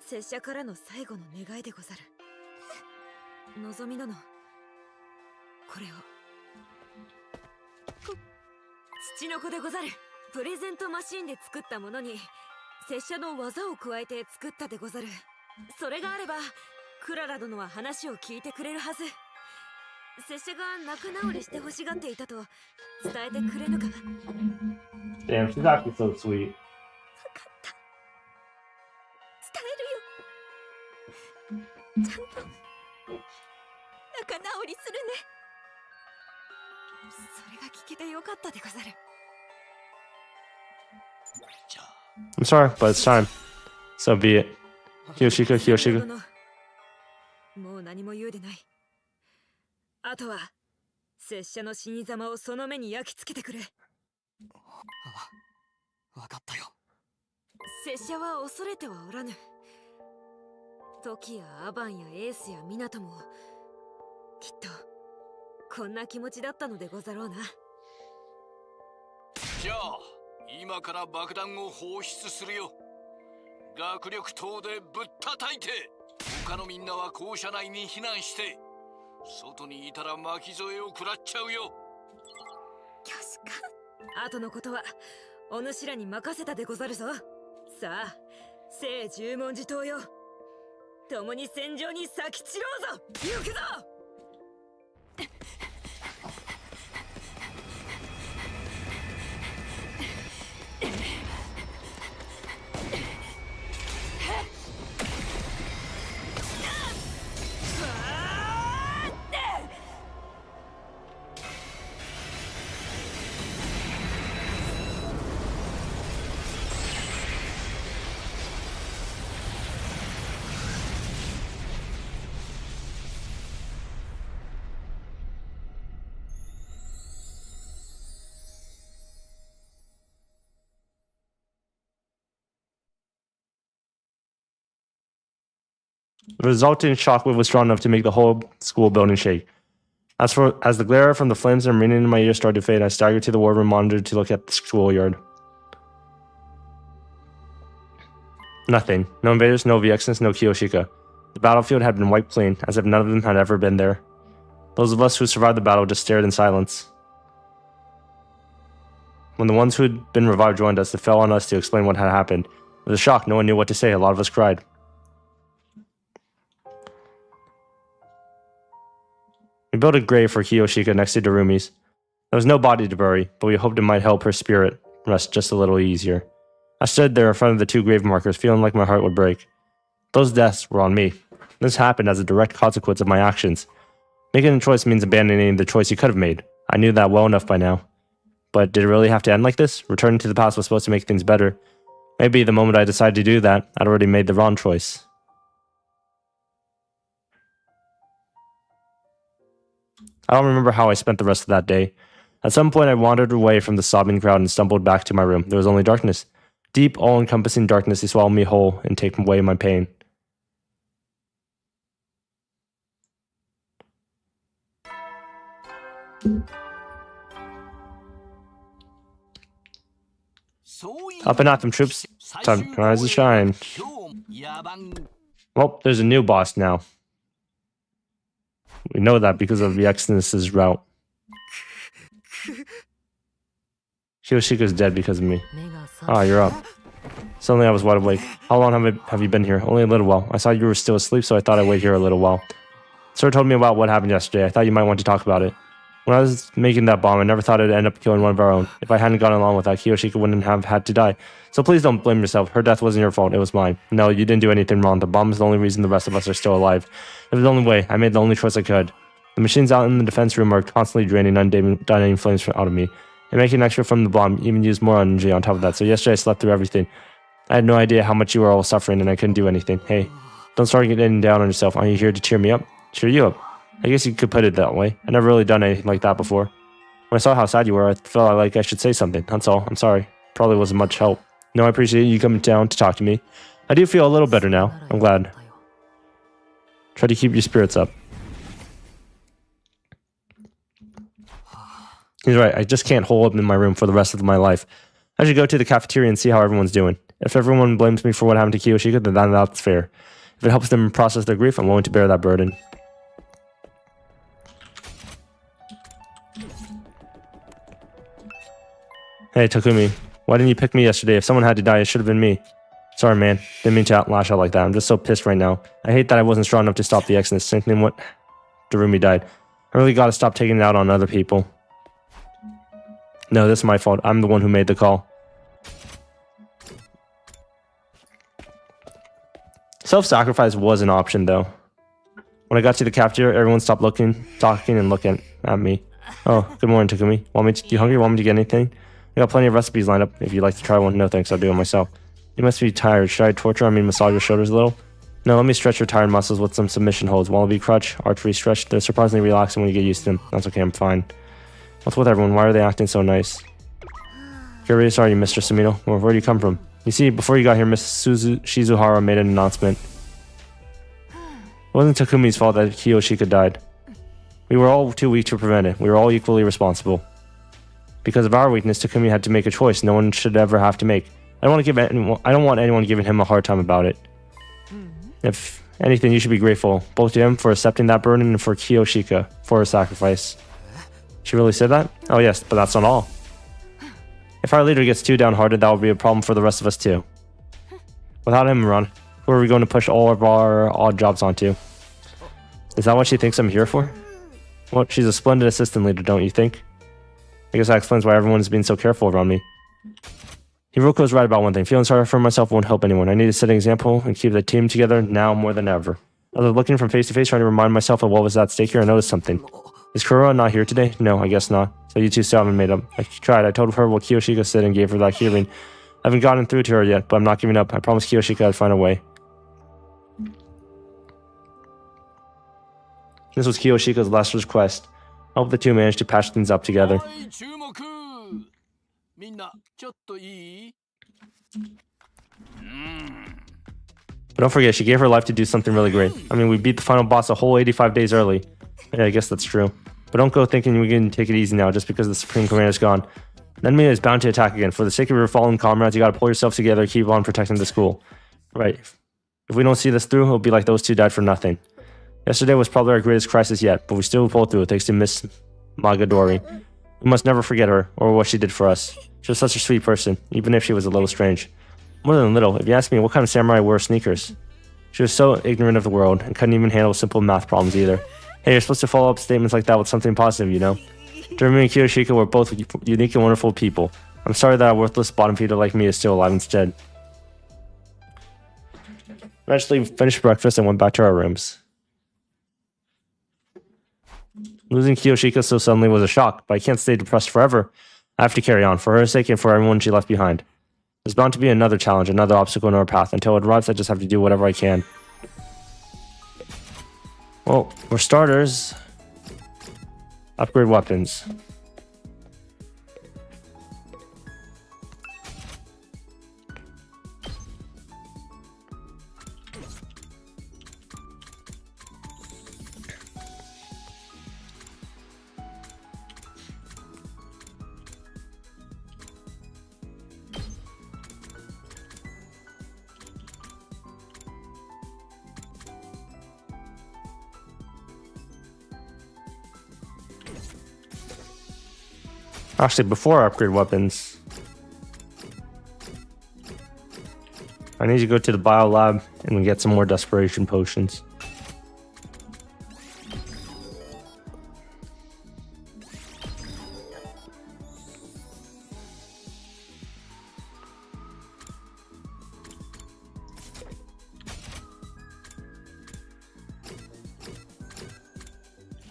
拙者からの最後の願いでござる。望み殿、これを。土の子でござる。プレゼントマシーンで作ったものに拙者の技を加えて作ったでござる。それがあればクララ殿は話を聞いてくれるはず。拙者が仲直りして欲しがっていたと伝えてくれぬか。 Damn, she's actually so sweet. 分かった。伝えるよ。ちゃんと仲直りするね。それが聞けてよかったでござる。 I'm sorry, but it's time. So be it. Kiyoshika, Kiyoshika. もう何も言うでない。あとは拙者の死に様をその目に焼き付けてくれ。わかったよ。拙者は恐れてはおらぬ。トキやアバンやエースやミナトもきっとこんな気持ちだったのでござろうな。じゃあ今から爆弾を放出するよ。学力等でぶったたいて、他のみんなは校舎内に避難して、外にいたら巻き添えを食らっちゃうよ。よしか。あとのことはお主らに任せたでござるぞ。さあ聖十文字島よ、共に戦場に咲き散ろうぞ。行くぞ。The resulting shockwave was strong enough to make the whole school building shake. As the glare from the flames and ringing in my ears started to fade, I staggered to the war room monitor to look at the schoolyard. Nothing. No invaders, no VXs, no Kiyoshika. The battlefield had been wiped clean, as if none of them had ever been there. Those of us who survived the battle just stared in silence. When the ones who had been revived joined us, it fell on us to explain what had happened. It was a shock. No one knew what to say. A lot of us cried. We built a grave for Kiyoshika next to Darumi's. There was no body to bury, but we hoped it might help her spirit rest just a little easier. I stood there in front of the two grave markers, feeling like my heart would break. Those deaths were on me. This happened as a direct consequence of my actions. Making a choice means abandoning the choice you could have made. I knew that well enough by now. But did it really have to end like this? Returning to the past was supposed to make things better. Maybe the moment I decided to do that, I'd already made the wrong choice. I don't remember how I spent the rest of that day. At some point, I wandered away from the sobbing crowd and stumbled back to my room. There was only darkness. Deep, all-encompassing darkness to swallow me whole and take away my pain. Up and at them, troops. Time to rise and shine. Well, there's a new boss now. We know that because of the Exodus's route. Kiyoshika's dead because of me. Ah, you're up. Suddenly I was wide awake. How long have you been here? Only a little while. I saw you were still asleep, so I thought I'd wait here a little while. Sir told me about what happened yesterday. I thought you might want to talk about it. When I was making that bomb, I never thought it'd end up killing one of our own. If I hadn't gone along with that, Kiyoshika wouldn't have had to die. So please don't blame yourself. Her death wasn't your fault. It was mine. No, you didn't do anything wrong. The bomb is the only reason the rest of us are still alive. It was the only way. I made the only choice I could. The machines out in the defense room are constantly draining undying flames out of me. And making extra from the bomb even used more energy on top of that. So yesterday I slept through everything. I had no idea how much you were all suffering and I couldn't do anything. Hey, Don't start getting down on yourself. Are you here to cheer me up? Cheer you up. I guess you could put it that way. I've never really done anything like that before. When I saw how sad you were, I felt like I should say something. That's all. I'm sorry. Probably wasn't much help. No, I appreciate you coming down to talk to me. I do feel a little better now. I'm glad. Try to keep your spirits up. He's right. I just can't hole up in my room for the rest of my life. I should go to the cafeteria and see how everyone's doing. If everyone blames me for what happened to Kiyoshika, then that's fair. If it helps them process their grief, I'm willing to bear that burden. Hey, Takumi. Why didn't you pick me yesterday? If someone had to die, it should have been me. Sorry, man. Didn't mean to lash out like that. I'm just so pissed right now. I hate that I wasn't strong enough to stop the accident. Same thing what Darumi died. I really gotta stop taking it out on other people. No, this is my fault. I'm the one who made the call. Self-sacrifice was an option, though. When I got to the cafeteria, everyone stopped talking, and looking at me. Oh, good morning, Takumi. You hungry? Want me to get anything? I got plenty of recipes lined up if you'd like to try one. No thanks, I'll do it myself. You must be tired. Should I massage your shoulders a little? No, let me stretch your tired muscles with some submission holds. Wallaby crutch, archery stretch. They're surprisingly relaxing when you get used to them. That's okay, I'm fine. What's with everyone? Why are they acting so nice? Curious are you, Mr. Sumino? Where do you come from? You see, before you got here, Miss Shizuhara made an announcement. It wasn't Takumi's fault that Kiyoshika died. We were all too weak to prevent it. We were all equally responsible. Because of our weakness, Takumi had to make a choice no one should ever have to make. I don't want anyone giving him a hard time about it. If anything, you should be grateful, both to him for accepting that burden and for Kiyoshika for her sacrifice. She really said that? Oh yes, but that's not all. If our leader gets too downhearted, that will be a problem for the rest of us too. Without him around, who are we going to push all of our odd jobs onto? Is that what she thinks I'm here for? Well, she's a splendid assistant leader, don't you think? I guess that explains why everyone is being so careful around me. Hiroko's right about one thing. Feeling sorry for myself won't help anyone. I need to set an example and keep the team together now more than ever. I was looking from face to face, trying to remind myself of what was at stake here. I noticed something. Is Kurora not here today? No, I guess not. So you two still haven't made up. I tried. I told her what Kiyoshika said and gave her that hearing. I haven't gotten through to her yet, but I'm not giving up. I promised Kiyoshika I'd find a way. This was Kiyoshika's last request. I hope the two managed to patch things up together. But don't forget, she gave her life to do something really great. I mean, we beat the final boss a whole 85 days early. Yeah, I guess that's true. But don't go thinking we can take it easy now just because the Supreme Commander's gone. The enemy is bound to attack again. For the sake of your fallen comrades, you gotta pull yourself together and keep on protecting the school. Right. If we don't see this through, it'll be like those two died for nothing. Yesterday was probably our greatest crisis yet, but we still pulled through thanks to Miss Magadori. We must never forget her, or what she did for us. She was such a sweet person, even if she was a little strange. More than little, if you ask me, what kind of samurai wore sneakers? She was so ignorant of the world, and couldn't even handle simple math problems either. Hey, you're supposed to follow up statements like that with something positive, you know? Darumi and Kiyoshika were both unique and wonderful people. I'm sorry that a worthless bottom feeder like me is still alive instead. Eventually finished breakfast and went back to our rooms. Losing Kiyoshika so suddenly was a shock, but I can't stay depressed forever. I have to carry on, for her sake and for everyone she left behind. There's bound to be another challenge, another obstacle in our path. Until it arrives, I just have to do whatever I can. Well, for starters, upgrade weapons. Actually, before I upgrade weapons, I need to go to the bio lab and get some more desperation potions.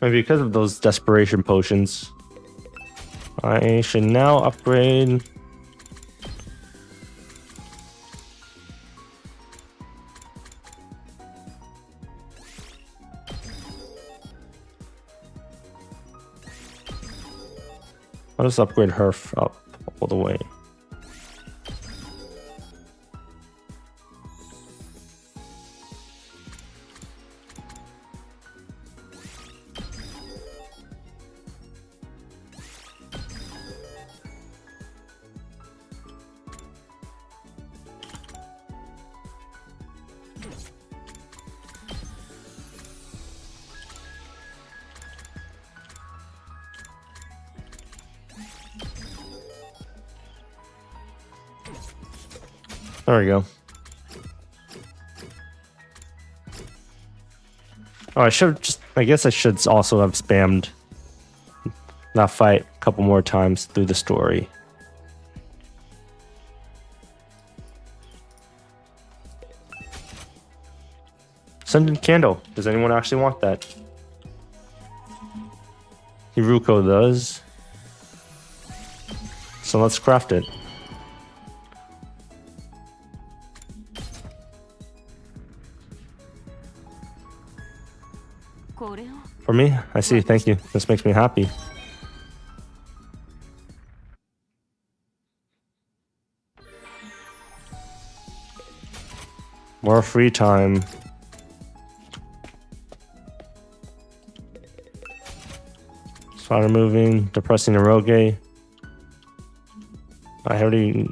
Maybe because of those desperation potions, I should now upgrade I'll just upgrade her up all the way. There we go. Oh, I guess I should also have spammed that fight a couple more times through the story. Scented candle. Does anyone actually want that? Hiruko does. So let's craft it. For me? I see, thank you. This makes me happy. More free time. Spider moving, depressing eroge. I already...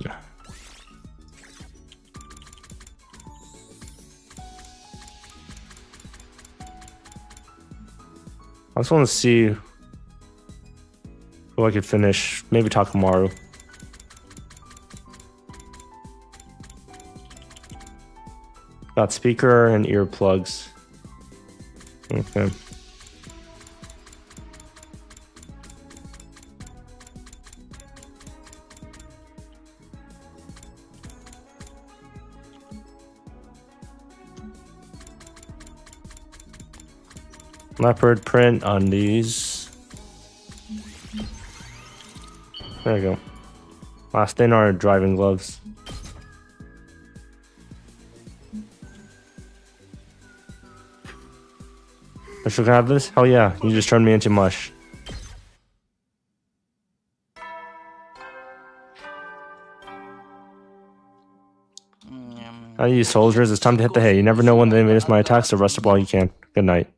I just want to see who I could finish. Maybe Takamaru. Got speaker and earplugs. Okay. Leopard print on these. There you go. Last thing are driving gloves. I should have this? Hell yeah, you just turned me into mush. Now you soldiers, it's time to hit the hay. You never know when they miss my attacks, so rest up while you can. Good night.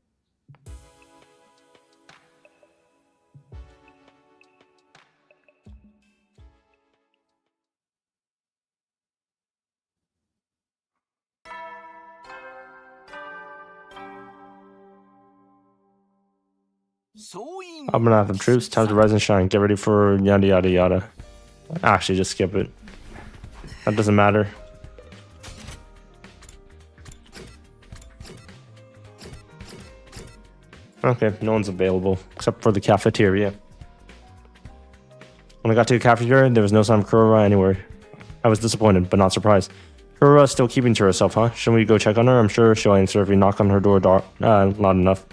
I'm gonna have the troops. Time to rise and shine. Get ready for yada yada yada. Actually, just skip it. That doesn't matter. Okay, no one's available except for the cafeteria. When I got to the cafeteria, there was no sign of Kurora anywhere. I was disappointed, but not surprised. Kurора's still keeping to herself, huh? Shouldn't we go check on her? I'm sure she'll answer if we knock on her door loud enough.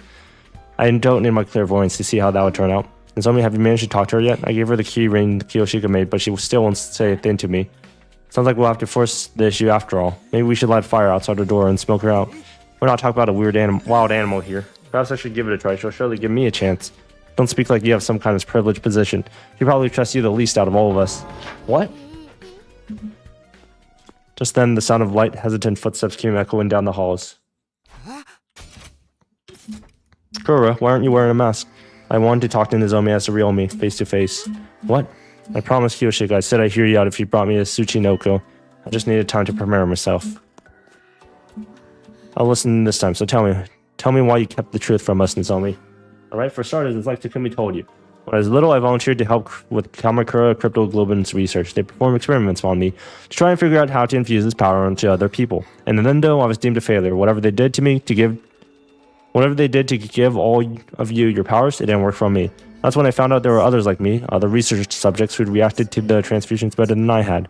I don't need my clairvoyance to see how that would turn out. And Zomi, have you managed to talk to her yet? I gave her the key ring Kiyoshika made, but she still won't say a thing to me. Sounds like we'll have to force the issue after all. Maybe we should light fire outside her door and smoke her out. We're not talking about a weird wild animal here. Perhaps I should give it a try. She'll surely give me a chance. Don't speak like you have some kind of privileged position. She probably trusts you the least out of all of us. What? Just then, the sound of light, hesitant footsteps came echoing down the halls. Kurora, why aren't you wearing a mask? I wanted to talk to Nozomi as the real me, face to face. What? I promised Kiyoshika. I said I'd hear you out if you brought me a Tsuchinoko. I just needed time to prepare myself. I'll listen this time, so tell me why you kept the truth from us, Nozomi. Alright, for starters, it's like Takumi told you. When I was little, I volunteered to help with Kamakura Cryptoglobin's research. They performed experiments on me to try and figure out how to infuse this power onto other people. And then though I was deemed a failure, whatever they did to give all of you your powers, it didn't work for me. That's when I found out there were others like me, other research subjects who'd reacted to the transfusions better than I had.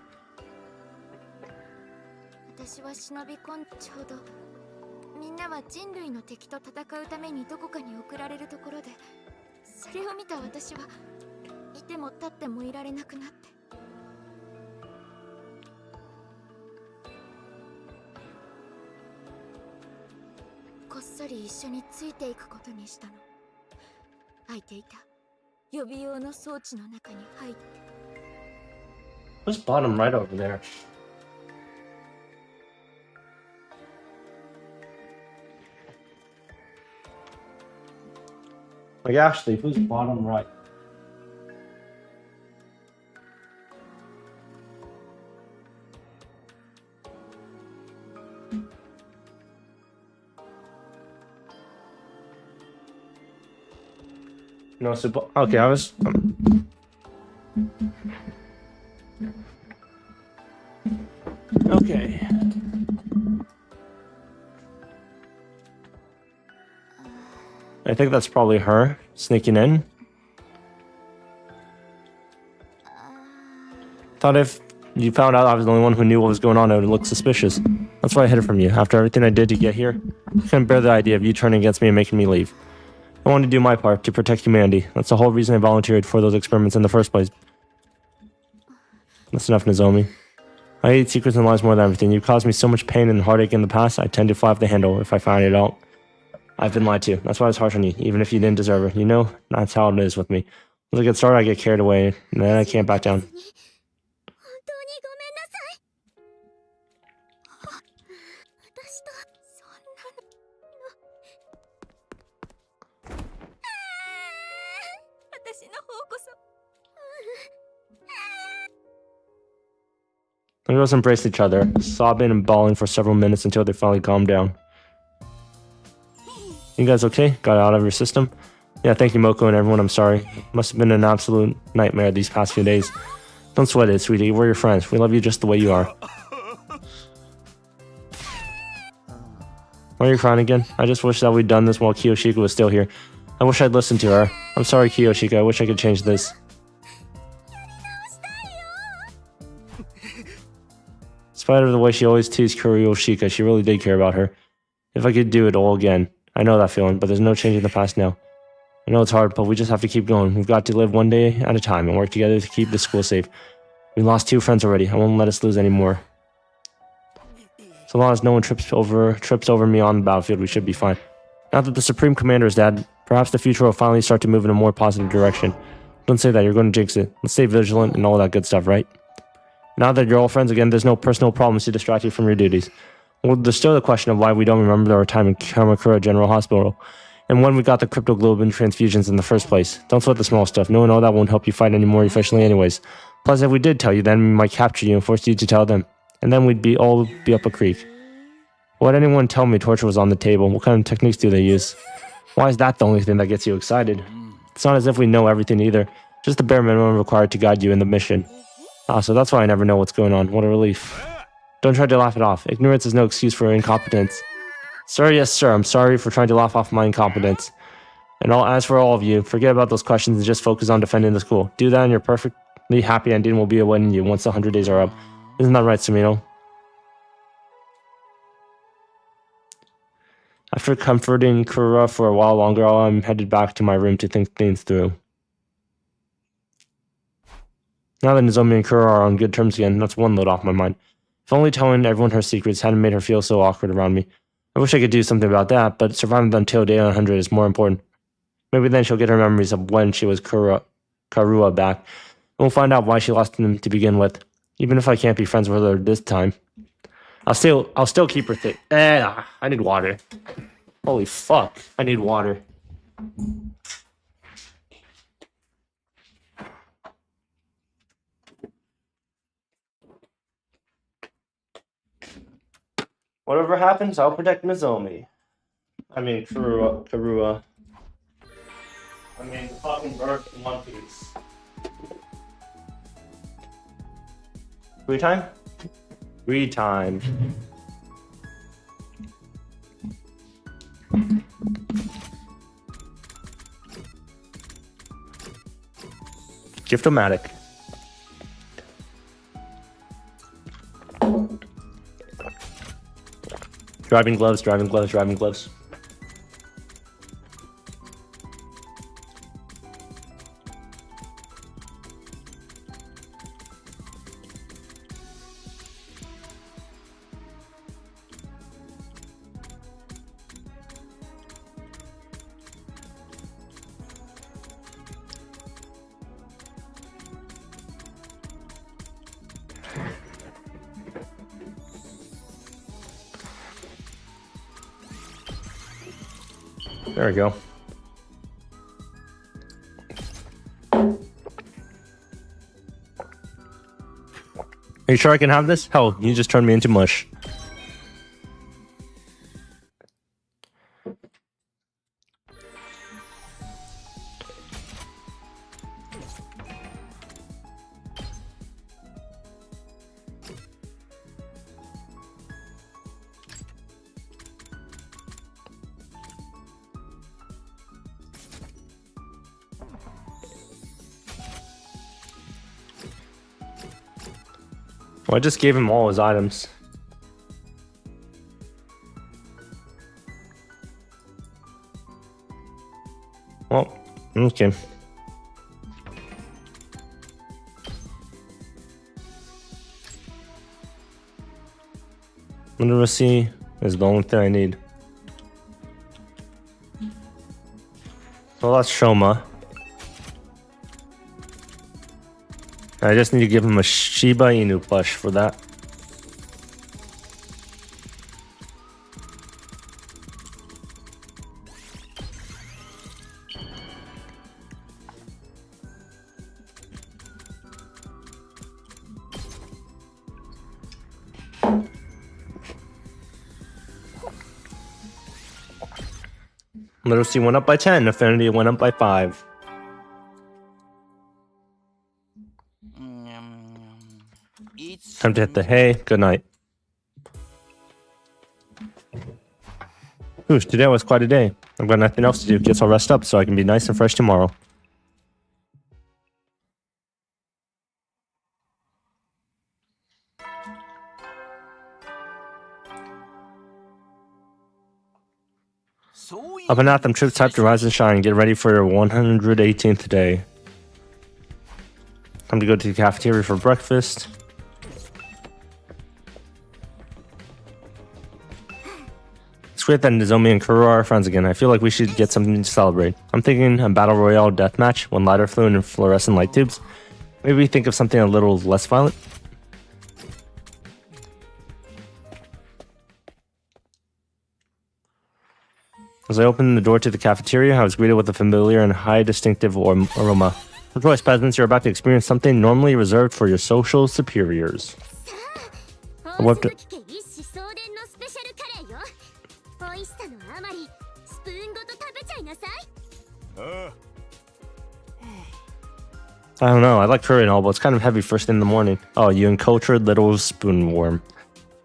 予備用の装置の中に入って。 Who's bottom right over there? Like, Ashley, who's bottom right? No, so okay, I was. Okay. I think that's probably her sneaking in. Thought if you found out I was the only one who knew what was going on, it would look suspicious. That's why I hid it from you. After everything I did to get here, I couldn't bear the idea of you turning against me and making me leave. I wanted to do my part to protect humanity. That's the whole reason I volunteered for those experiments in the first place. That's enough, Nozomi. I hate secrets and lies more than everything. You caused me so much pain and heartache in the past, I tend to fly off the handle if I find it out. I've been lied to. That's why I was harsh on you, even if you didn't deserve it. You know, that's how it is with me. Once I get started, I get carried away, and then I can't back down. The girls embraced each other, sobbing and bawling for several minutes until they finally calmed down. You guys okay? Got it out of your system? Yeah, thank you, Moko and everyone. I'm sorry. Must have been an absolute nightmare these past few days. Don't sweat it, sweetie. We're your friends. We love you just the way you are. Why are you crying again? I just wish that we'd done this while Kiyoshika was still here. I wish I'd listened to her. I'm sorry, Kiyoshika. I wish I could change this. In spite of the way she always teased Kiyoshika, she really did care about her. If I could do it all again. I know that feeling, but there's no changing the past now. I know it's hard, but we just have to keep going. We've got to live one day at a time and work together to keep the school safe. We lost 2 friends already. I won't let us lose any more. So long as no one trips over me on the battlefield, we should be fine. Now that the Supreme Commander is dead, perhaps the future will finally start to move in a more positive direction. Don't say that, you're going to jinx it. Let's stay vigilant and all that good stuff, right? Now that you're all friends again, there's no personal problems to distract you from your duties. Well, there's still the question of why we don't remember our time in Kamakura General Hospital, and when we got the cryptoglobin transfusions in the first place. Don't sweat the small stuff. Knowing all that won't help you fight any more efficiently anyways. Plus, if we did tell you, then we might capture you and force you to tell them. And then we'd all be up a creek. Why'd anyone tell me torture was on the table? What kind of techniques do they use? Why is that the only thing that gets you excited? It's not as if we know everything either. Just the bare minimum required to guide you in the mission. Ah, so that's why I never know what's going on. What a relief. Don't try to laugh it off. Ignorance is no excuse for incompetence. Sir, yes, sir. I'm sorry for trying to laugh off my incompetence. And as for all of you, forget about those questions and just focus on defending the school. Do that and your perfectly happy ending will be awaiting you once the 100 days are up. Isn't that right, Sumino? After comforting Kura for a while longer, I'm headed back to my room to think things through. Now that Nozomi and Kura are on good terms again, that's one load off my mind. If only telling everyone her secrets hadn't made her feel so awkward around me. I wish I could do something about that, but surviving until day 100 is more important. Maybe then she'll get her memories of when she was Karua back, and we'll find out why she lost him to begin with. Even if I can't be friends with her this time. I'll still keep her thick. I need water. Holy fuck, I need water. Whatever happens, I'll protect Nozomi. I mean, Karua. I mean, fucking bird in One Piece. Free time? Free time. Gift-o-matic. Driving gloves, driving gloves, driving gloves. There we go. Are you sure I can have this? Hell, you just turned me into mush. Well, I just gave him all his items. Well, okay. Literacy is the only thing I need. Well, that's Shoma. I just need to give him a Shiba Inu plush for that. Literacy went up by 10, affinity went up by 5. Time to hit the hay. Good night. Ooh, today was quite a day. I've got nothing else to do. Guess I'll rest up so I can be nice and fresh tomorrow. Up and at them, troops type to rise and shine. Get ready for your 118th day. Time to go to the cafeteria for breakfast. It's great that Nozomi and Kuro are friends again. I feel like we should get something to celebrate. I'm thinking a battle royale deathmatch, one lighter fluid and fluorescent light tubes. Maybe we think of something a little less violent. As I opened the door to the cafeteria, I was greeted with a familiar and high distinctive aroma. Rejoice, peasants, you're about to experience something normally reserved for your social superiors. I whipped it. I don't know, I like curry and all, but it's kind of heavy first thing in the morning. Oh, you uncultured little spoonworm.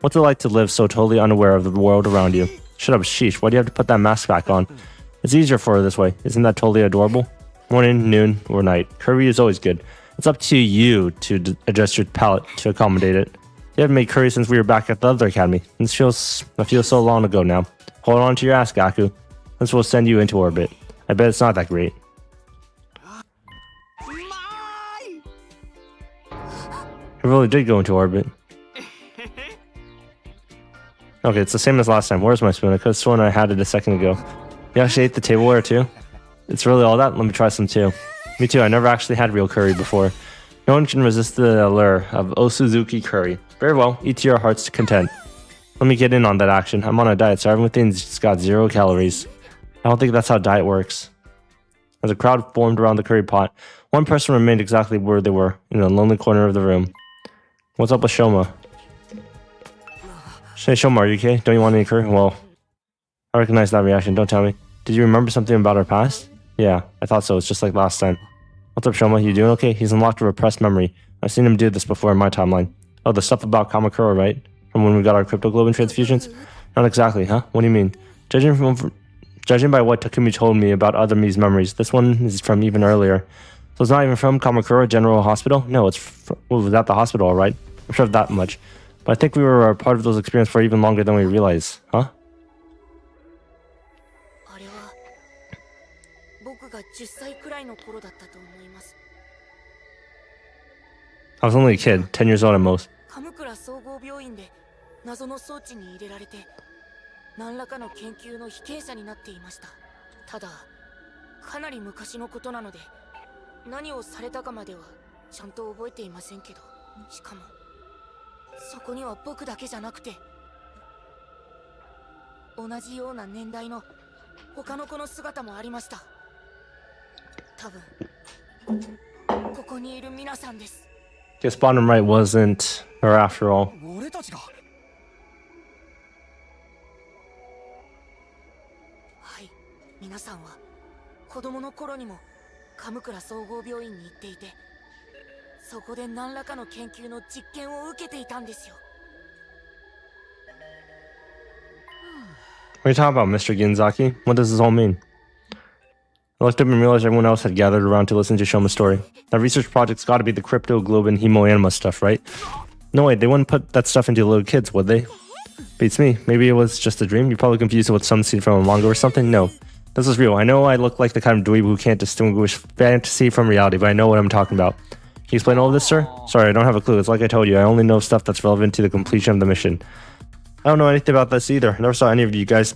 What's it like to live so totally unaware of the world around you? Shut up, sheesh, why do you have to put that mask back on? It's easier for her this way. Isn't that totally adorable? Morning, noon, or night. Curry is always good. It's up to you to adjust your palate to accommodate it. You haven't made curry since we were back at the other academy. It feels so long ago now. Hold on to your ass, Gaku. This will send you into orbit. I bet it's not that great. It really did go into orbit. Okay, it's the same as last time. Where's my spoon? I could have sworn I had it a second ago. You actually ate the tableware too? It's really all that? Let me try some too. Me too, I never actually had real curry before. No one can resist the allure of Osuzuki curry. Very well, eat to your heart's content. Let me get in on that action. I'm on a diet, so everything's got 0 calories. I don't think that's how diet works. As a crowd formed around the curry pot, one person remained exactly where they were, in a lonely corner of the room. What's up with Shoma? Hey Shoma, are you okay? Don't you want any curry? Well, I recognize that reaction, don't tell me. Did you remember something about our past? Yeah, I thought so, it's just like last time. What's up Shoma, you doing okay? He's unlocked a repressed memory. I've seen him do this before in my timeline. Oh, the stuff about Kamakura, right? From when we got our cryptoglobin transfusions? Not exactly, huh? What do you mean? Judging by what Takumi told me about other Mii's memories, this one is from even earlier. So it's not even from Kamakura General Hospital? No, it was at the hospital, alright? I'm sure of that much. But I think we were a part of those experiences for even longer than we realized, huh? I was only a kid, 10 years old at most. 何らかの研究の被験者になっていました。ただ、かなり昔のことなので、何をされたかまではちゃんと覚えていませんけど、しかもそこには僕だけじゃなくて、同じような年代の他の子の姿もありました。多分ここにいる皆さんです。 Guess bottom right wasn't her after all. 俺たちが。はい、皆さんは子供の頃にも神倉総合病院に行っていて、そこで何らかの研究の実験を受けていたんですよ。 What are you talking about, Mr. Ginzaki? What does this all mean? I looked up and realized everyone else had gathered around to listen to Shoma's story. That research project's gotta be the cryptoglobin hemoanima stuff, right? No way, they wouldn't put that stuff into little kids, would they? Beats me. Maybe it was just a dream. You probably confused it with some scene from a manga or something. No. This is real. I know I look like the kind of dweeb who can't distinguish fantasy from reality, but I know what I'm talking about. Can you explain all of this, sir? Sorry, I don't have a clue. It's like I told you, I only know stuff that's relevant to the completion of the mission. I don't know anything about this either. I never saw any of you guys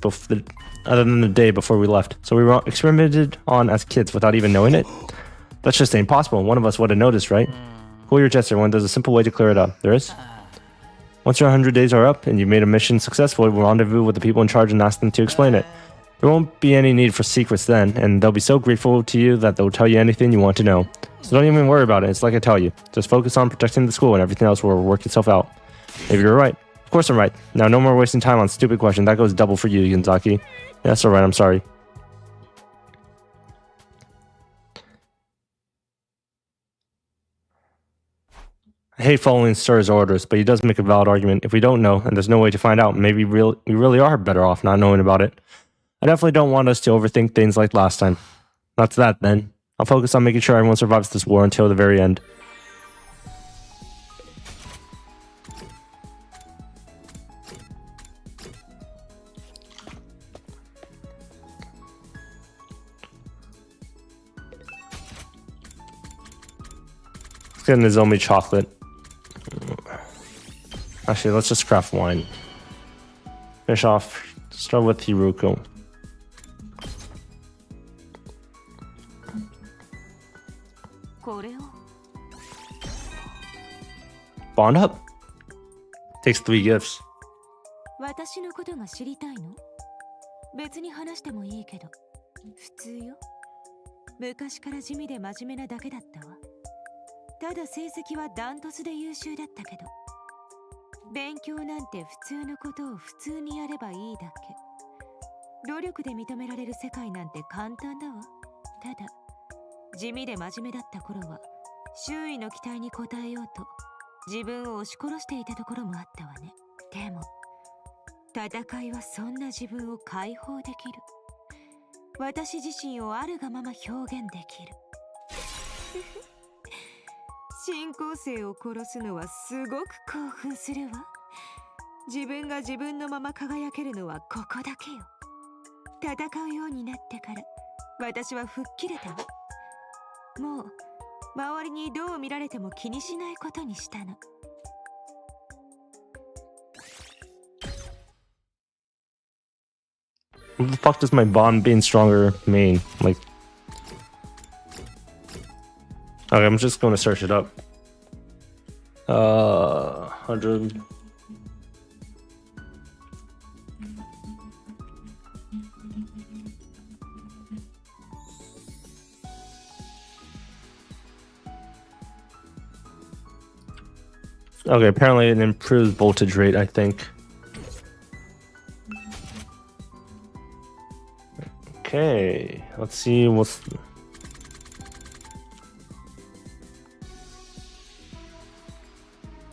other than the day before we left. So we were experimented on as kids without even knowing it? That's just impossible. One of us would have noticed, right? Cool your jets, everyone. There's a simple way to clear it up. There is? Once your 100 days are up and you've made a mission successful, we'll rendezvous with the people in charge and ask them to explain it. There won't be any need for secrets then, and they'll be so grateful to you that they'll tell you anything you want to know. So don't even worry about it. It's like I tell you. Just focus on protecting the school and everything else will work itself out. Maybe you're right. Of course I'm right. Now no more wasting time on stupid questions. That goes double for you, Ginzaki. That's alright, I'm sorry. I hate following Sir's orders, but he does make a valid argument. If we don't know, and there's no way to find out, maybe we really are better off not knowing about it. I definitely don't want us to overthink things like last time. That's that, then. I'll focus on making sure everyone survives this war until the very end. Let's get Nozomi chocolate. Actually, let's just craft wine. Finish off. Start with Hiruko. Bond up? Takes 3 gifts. 私のことが知りたいの？別に話してもいいけど、普通よ。昔から地味で真面目なだけだったわ。ただ成績はダントツで優秀だったけど、勉強なんて普通のことを普通にやればいいだけ。努力で認められる世界なんて簡単だわ。ただ地味で真面目だった頃は周囲の期待に応えようと自分を押し殺していたところもあったわね。でも戦いはそんな自分を解放できる。私自身をあるがまま表現できる。進行生を殺すのはすごく興奮するわ。自分が自分のまま輝けるのはここだけよ。戦うようになってから私は吹っ切れたわ。もう周りにどう見られても気にしないことにしたの。What the fuck does my bond being stronger mean? Like, okay, I'm just going to search it up. 100. Okay, apparently it improves voltage rate, I think. Okay, let's see what's...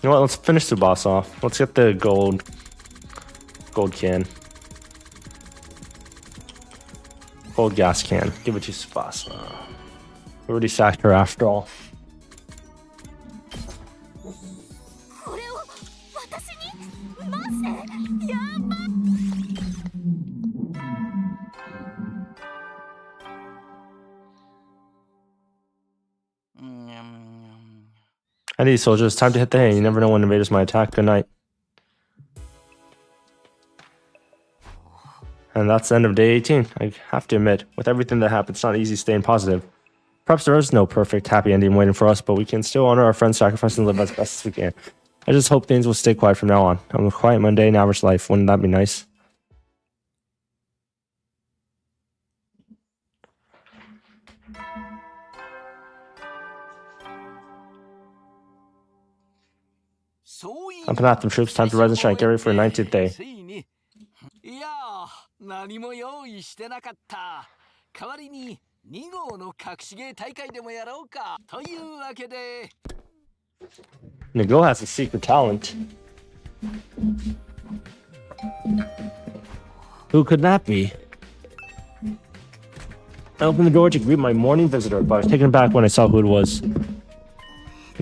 You know what, let's finish the boss off. Let's get the gold can. Gold gas can. Give it to Tsubasa. We already sacked her after all. Alrighty, soldiers, time to hit the hay. You never know when invaders might attack. Good night. And that's the end of day 18. I have to admit, with everything that happened, it's not easy staying positive. Perhaps there is no perfect, happy ending waiting for us, but we can still honor our friend's sacrifice and live as best as we can. I just hope things will stay quiet from now on. I'm a quiet, mundane, average life. Wouldn't that be nice? I'm putting out some troops. Time to rise and shine. Get ready for the 19th day. いや何も用意してなかった。代わりに2号の隠し芸大会でもやろうか。というわけで。Nego has a secret talent. Who could that be? I opened the door to greet my morning visitor, but I was taken aback when I saw who it was.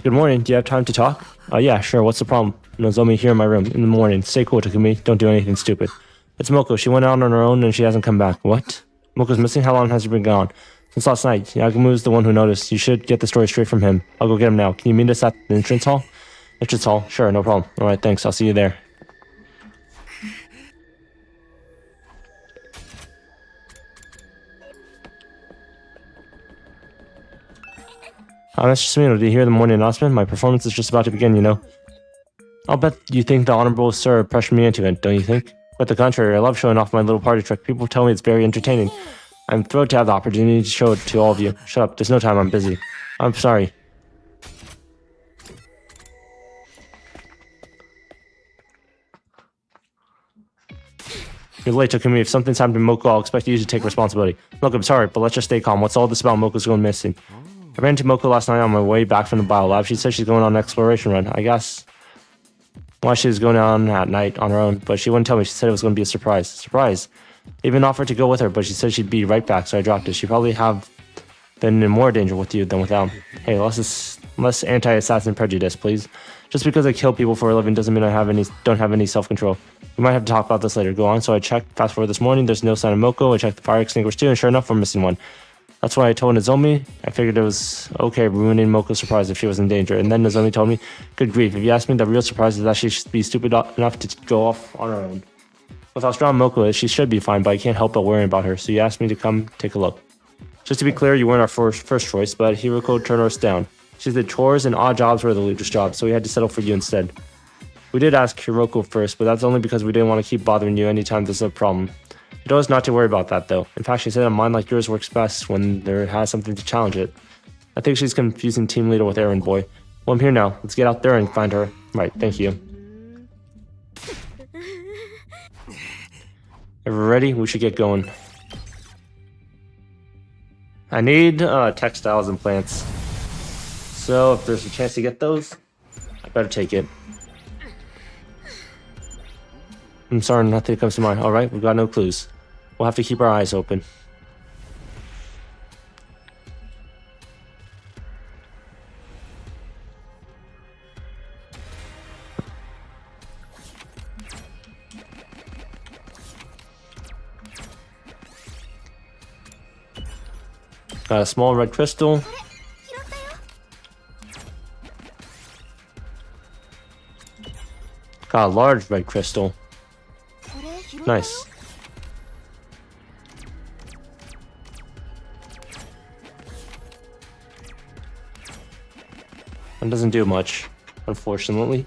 Good morning. Do you have time to talk? Yeah, sure. What's the problem? Nozomi here in my room in the morning. Stay cool, Takumi. Don't do anything stupid. It's Moko. She went out on her own and she hasn't come back. What? Moko's missing? How long has she been gone? Since last night. Yagamu's the one who noticed. You should get the story straight from him. I'll go get him now. Can you meet us at the entrance hall? Entrance hall? Sure, no problem. Alright, thanks. I'll see you there. Mr. Sumino, did you hear the morning announcement? My performance is just about to begin, you know. I'll bet you think the Honorable Sir pressured me into it, don't you think? Quite the contrary, I love showing off my little party trick. People tell me it's very entertaining. I'm thrilled to have the opportunity to show it to all of you. Shut up, there's no time, I'm busy. I'm sorry. You're late, Takumi. If something's happened to Moko, I'll expect you to take responsibility. Look, I'm sorry, but let's just stay calm. What's all this about Moko's going missing? I ran into Moko last night on my way back from the biolab. She said she's going on an exploration run. I guess why she was going on at night on her own, but she wouldn't tell me. She said it was going to be a surprise. Surprise. I even offered to go with her, but she said she'd be right back, so I dropped it. She'd probably have been in more danger with you than without. Hey, less anti-assassin prejudice, please. Just because I kill people for a living doesn't mean I don't have any self-control. We might have to talk about this later. Go on. So I checked. Fast forward this morning. There's no sign of Moko. I checked the fire extinguisher too, and sure enough, we're missing one. That's why I told Nozomi. I figured it was okay ruining Moko's surprise if she was in danger. And then Nozomi told me, good grief, if you ask me, the real surprise is that she should be stupid enough to go off on her own. With how strong Moko is, she should be fine, but I can't help but worrying about her. So you asked me to come take a look. Just to be clear, you weren't our first choice, but Hiroko turned us down. She did chores and odd jobs were the leader's job, so we had to settle for you instead. We did ask Hiroko first, but that's only because we didn't want to keep bothering you anytime there's a problem. She told us not to worry about that, though. In fact, she said a mind like yours works best when there has something to challenge it. I think she's confusing team leader with errand boy. Well, I'm here now. Let's get out there and find her. Right, thank you. If we're ready, we should get going. I need textiles and plants. So if there's a chance to get those, I better take it. I'm sorry, nothing comes to mind. Alright, we've got no clues. We'll have to keep our eyes open. Got a small red crystal. Got a large red crystal. Nice. That doesn't do much, unfortunately.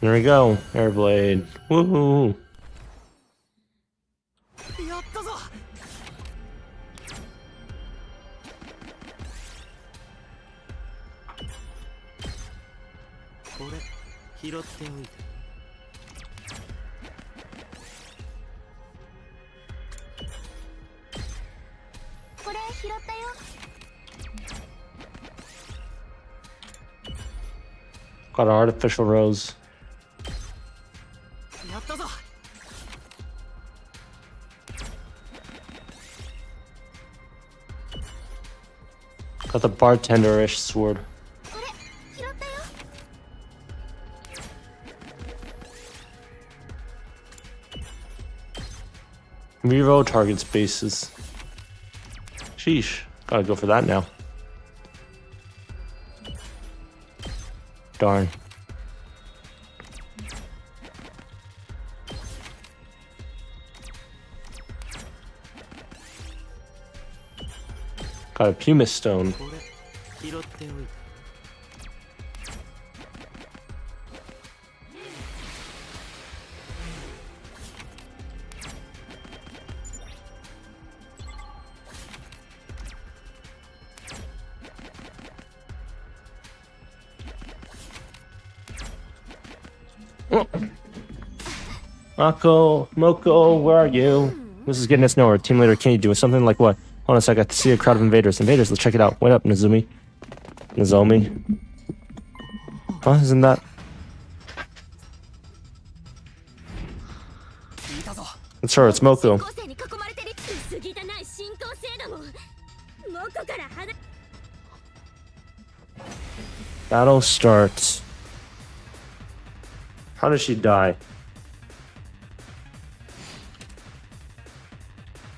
There we go, Airblade. Woohoo! Got an artificial rose. Got the bartender-ish sword. Reroll target spaces. Sheesh. Gotta go for that now. Darn. Got a pumice stone. これ拾っておいた。Moko, where are you? This is getting us nowhere. Team leader, can you do something like what? Hold on a sec, I see a crowd of invaders. Invaders, let's check it out. Wait up, Nozomi. Huh? Isn't that? 聞いたぞ。 It's her, it's Moko. 高生に囲まれてる薄汚い信仰性だもん。モコから離れ Battle starts. How does she die?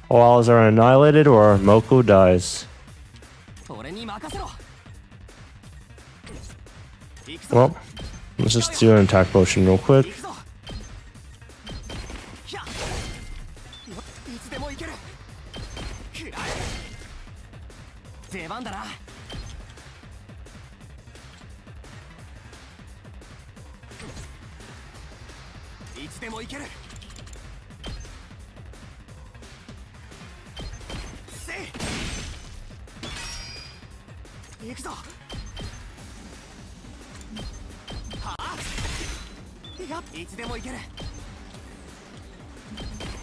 Walls are annihilated or Moko dies. 俺に任せろ。行くぞ。 Well, let's just do an attack potion real quick. 行くぞ。ひゃ。いつでも行ける。くらえ。出番だな。いつでも行ける。せい。行くぞ。はあ。いや、いつでも行ける。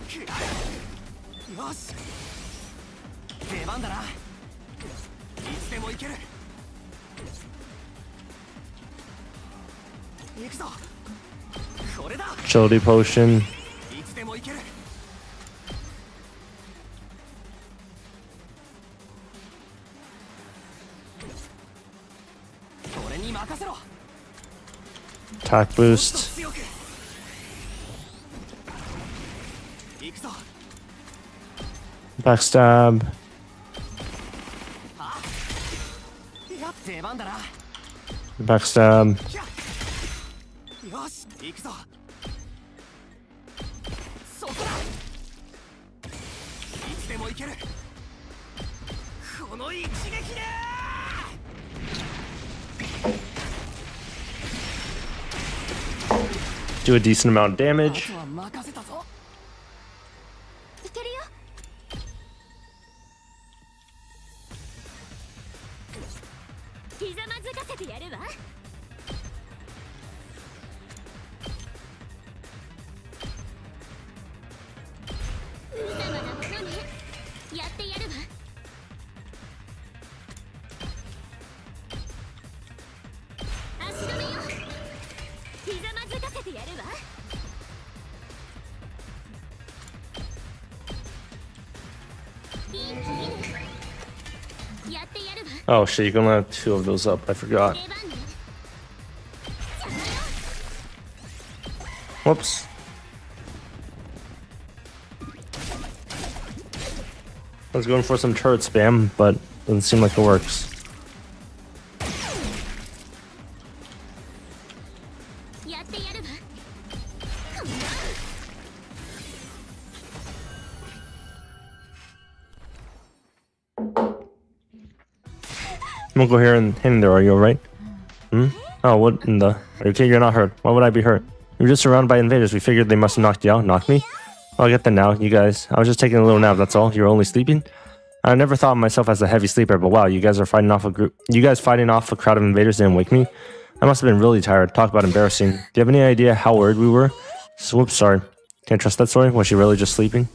くらえ。よし。出番だな。いつでも行ける。行くぞ。これだ。 Agility potion. いつでも行ける。俺に任せろ。 Attack boost. 強く。行くぞ。 Backstab. いや、出番だな。 Backstab. ひゃ。よし、行くぞ。そこだ。いつでも行ける。この一撃で。 Do a decent amount of あ damage. とは任せたぞ。いけるよ。ひざまずかせてやるわ。無様なものね。やってやるわ。足止めよ。ひざまずかせてやるわ。いい気味ね。やってやるわ。 Oh shit, you can only have 2 of those up. I forgot. 出番ね。邪魔よ。 Whoops. I was going for some turret spam, but doesn't seem like it works. やってやるわ。 Moko here and him there, are you alright? Hmm? Oh, what in the... Are you okay? You're not hurt. Why would I be hurt? You were just surrounded by invaders. We figured they must have knocked you out. Knocked me? Oh, I get that now, you guys. I was just taking a little nap, that's all. You were only sleeping? I never thought of myself as a heavy sleeper, but wow, you guys are fighting off a group... You guys fighting off a crowd of invaders didn't wake me? I must have been really tired. Talk about embarrassing. Do you have any idea how worried we were? Whoops, sorry. Can't trust that story? Was she really just sleeping?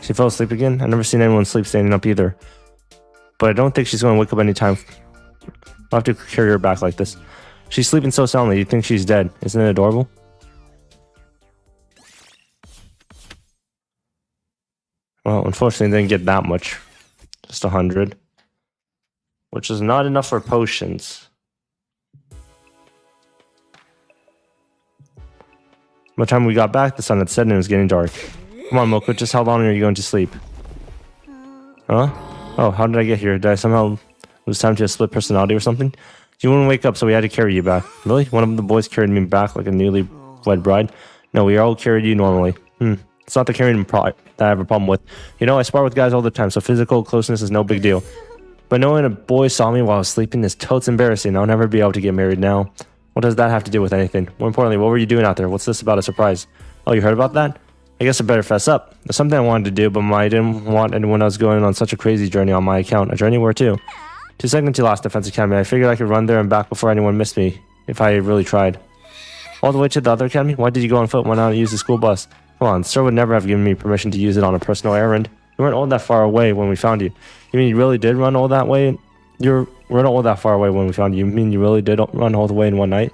She fell asleep again? I've never seen anyone sleep standing up either. But I don't think she's going to wake up anytime. I'll have to carry her back like this. She's sleeping so soundly, you'd think she's dead. Isn't it adorable? Well, unfortunately, they didn't get that much. Just 100. Which is not enough for potions. By the time we got back, the sun had set and it was getting dark. Come on, Moko, just how long are you going to sleep? Huh? Oh, how did I get here? Did I somehow lose time to a split personality or something? You wouldn't wake up, so we had to carry you back. Really? One of the boys carried me back like a newly wed bride? No, we all carried you normally. It's not the carrying that I have a problem with. You know, I spar with guys all the time, so physical closeness is no big deal. But knowing a boy saw me while I was sleeping is totes embarrassing. I'll never be able to get married now. What does that have to do with anything? More importantly, what were you doing out there? What's this about a surprise? Oh, you heard about that? I guess I better fess up. There's something I wanted to do, but I didn't want anyone else going on such a crazy journey on my account. A journey where to? 2 seconds to Last Defense Academy. I figured I could run there and back before anyone missed me, if I really tried. All the way to the other academy? Why did you go on foot? Why not use the school bus? Come on, sir would never have given me permission to use it on a personal errand. You weren't all that far away when we found you. You mean you really did run all that way? You weren't all that far away when we found you. You mean you really did run all the way in one night?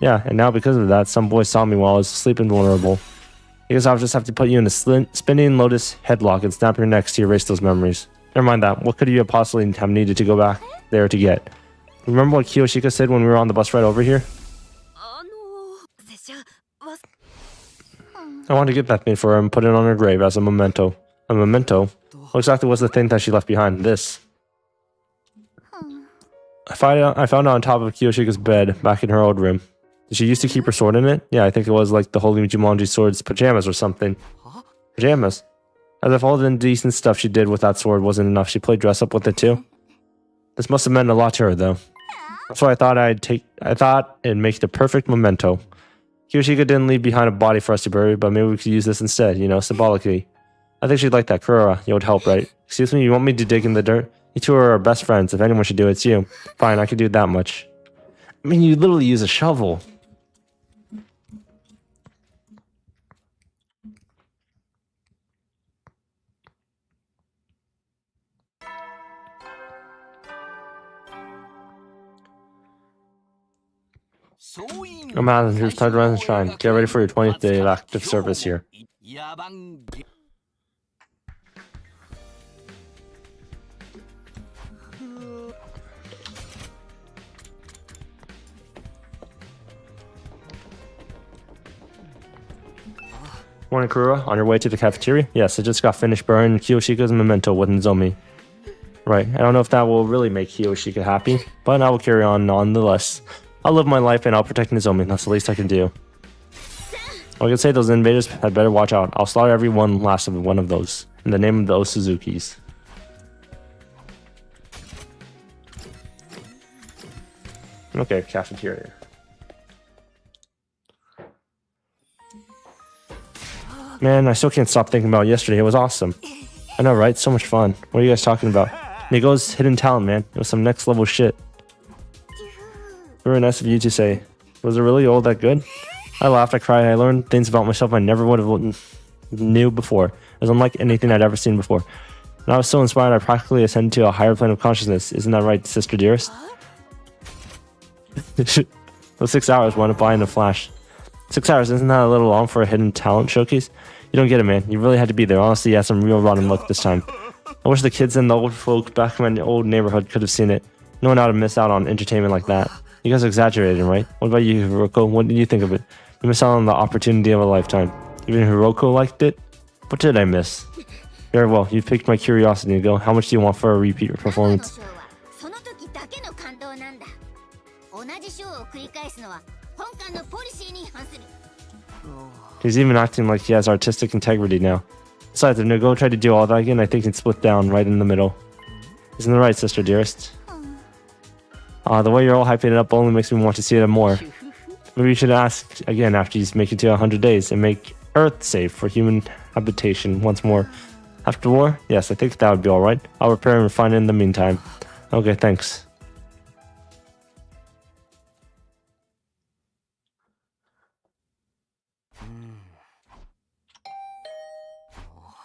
Yeah, and now because of that, some boy saw me while I was asleep and vulnerable. I guess I'll just have to put you in a spinning lotus headlock and snap your necks to erase those memories. Never mind that. What could you possibly have needed to go back there to get? Remember what Kiyoshika said when we were on the bus ride over here? I want to get that thing for her and put it on her grave as a memento. A memento? What exactly was the thing that she left behind? This. I found it on top of Kiyoshika's bed back in her old room. Did she used to keep her sword in it? Yeah, I think it was like the Holy Jumanji sword's pajamas or something. Pajamas? As if all the indecent stuff she did with that sword wasn't enough, she played dress up with it too. This must have meant a lot to her though. That's why I thought it'd make the perfect memento. Kiyoshika didn't leave behind a body for us to bury, but maybe we could use this instead, you know, symbolically. I think she'd like that. Kurora, you would help, right? Excuse me, you want me to dig in the dirt? You two are our best friends. If anyone should do it, it's you. Fine, I could do that much. I mean, you literally use a shovel. Come on, here's time to rise and shine. Get ready for your 20th day of active service here. Morning, Kurura. On your way to the cafeteria? Yes, I just got finished burning Kiyoshika's memento with Nozomi. Right, I don't know if that will really make Kiyoshika happy, but I will carry on nonetheless. I'll live my life and I'll protect Nozomi. That's the least I can do. I can say those invaders had better watch out. I'll slaughter every last one of those in the name of the Osuzukis. Okay, cafeteria. Man, I still can't stop thinking about yesterday. It was awesome. I know, right? So much fun. What are you guys talking about? Nigo's hidden talent, man. It was some next level shit. Very nice of you to say. Was it really all that good? I laughed, I cried, I learned things about myself I never would have knew before. It was unlike anything I'd ever seen before. And I was so inspired I practically ascended to a higher plane of consciousness. Isn't that right, sister dearest? Those 6 hours went by in a flash. 6 hours, isn't that a little long for a hidden talent showcase? You don't get it, man. You really had to be there. Honestly, you had some real rotten luck this time. I wish the kids and the old folk back in my old neighborhood could have seen it. No one ought to miss out on entertainment like that. You guys are exaggerating, right? What about you, Hiroko? What did you think of it? You missed out on the opportunity of a lifetime. Even Hiroko liked it? What did I miss? Very well, you piqued my curiosity, Nigo. How much do you want for a repeat performance? He's even acting like he has artistic integrity now. Besides, if Nigo tried to do all that again, I think he'd split down right in the middle. Isn't that right, sister dearest? The way you're all hyping it up only makes me want to see it more. Maybe you should ask again after you make it to 100 days and make Earth safe for human habitation once more. After war? Yes, I think that would be alright. I'll repair and refine it in the meantime. Okay, thanks.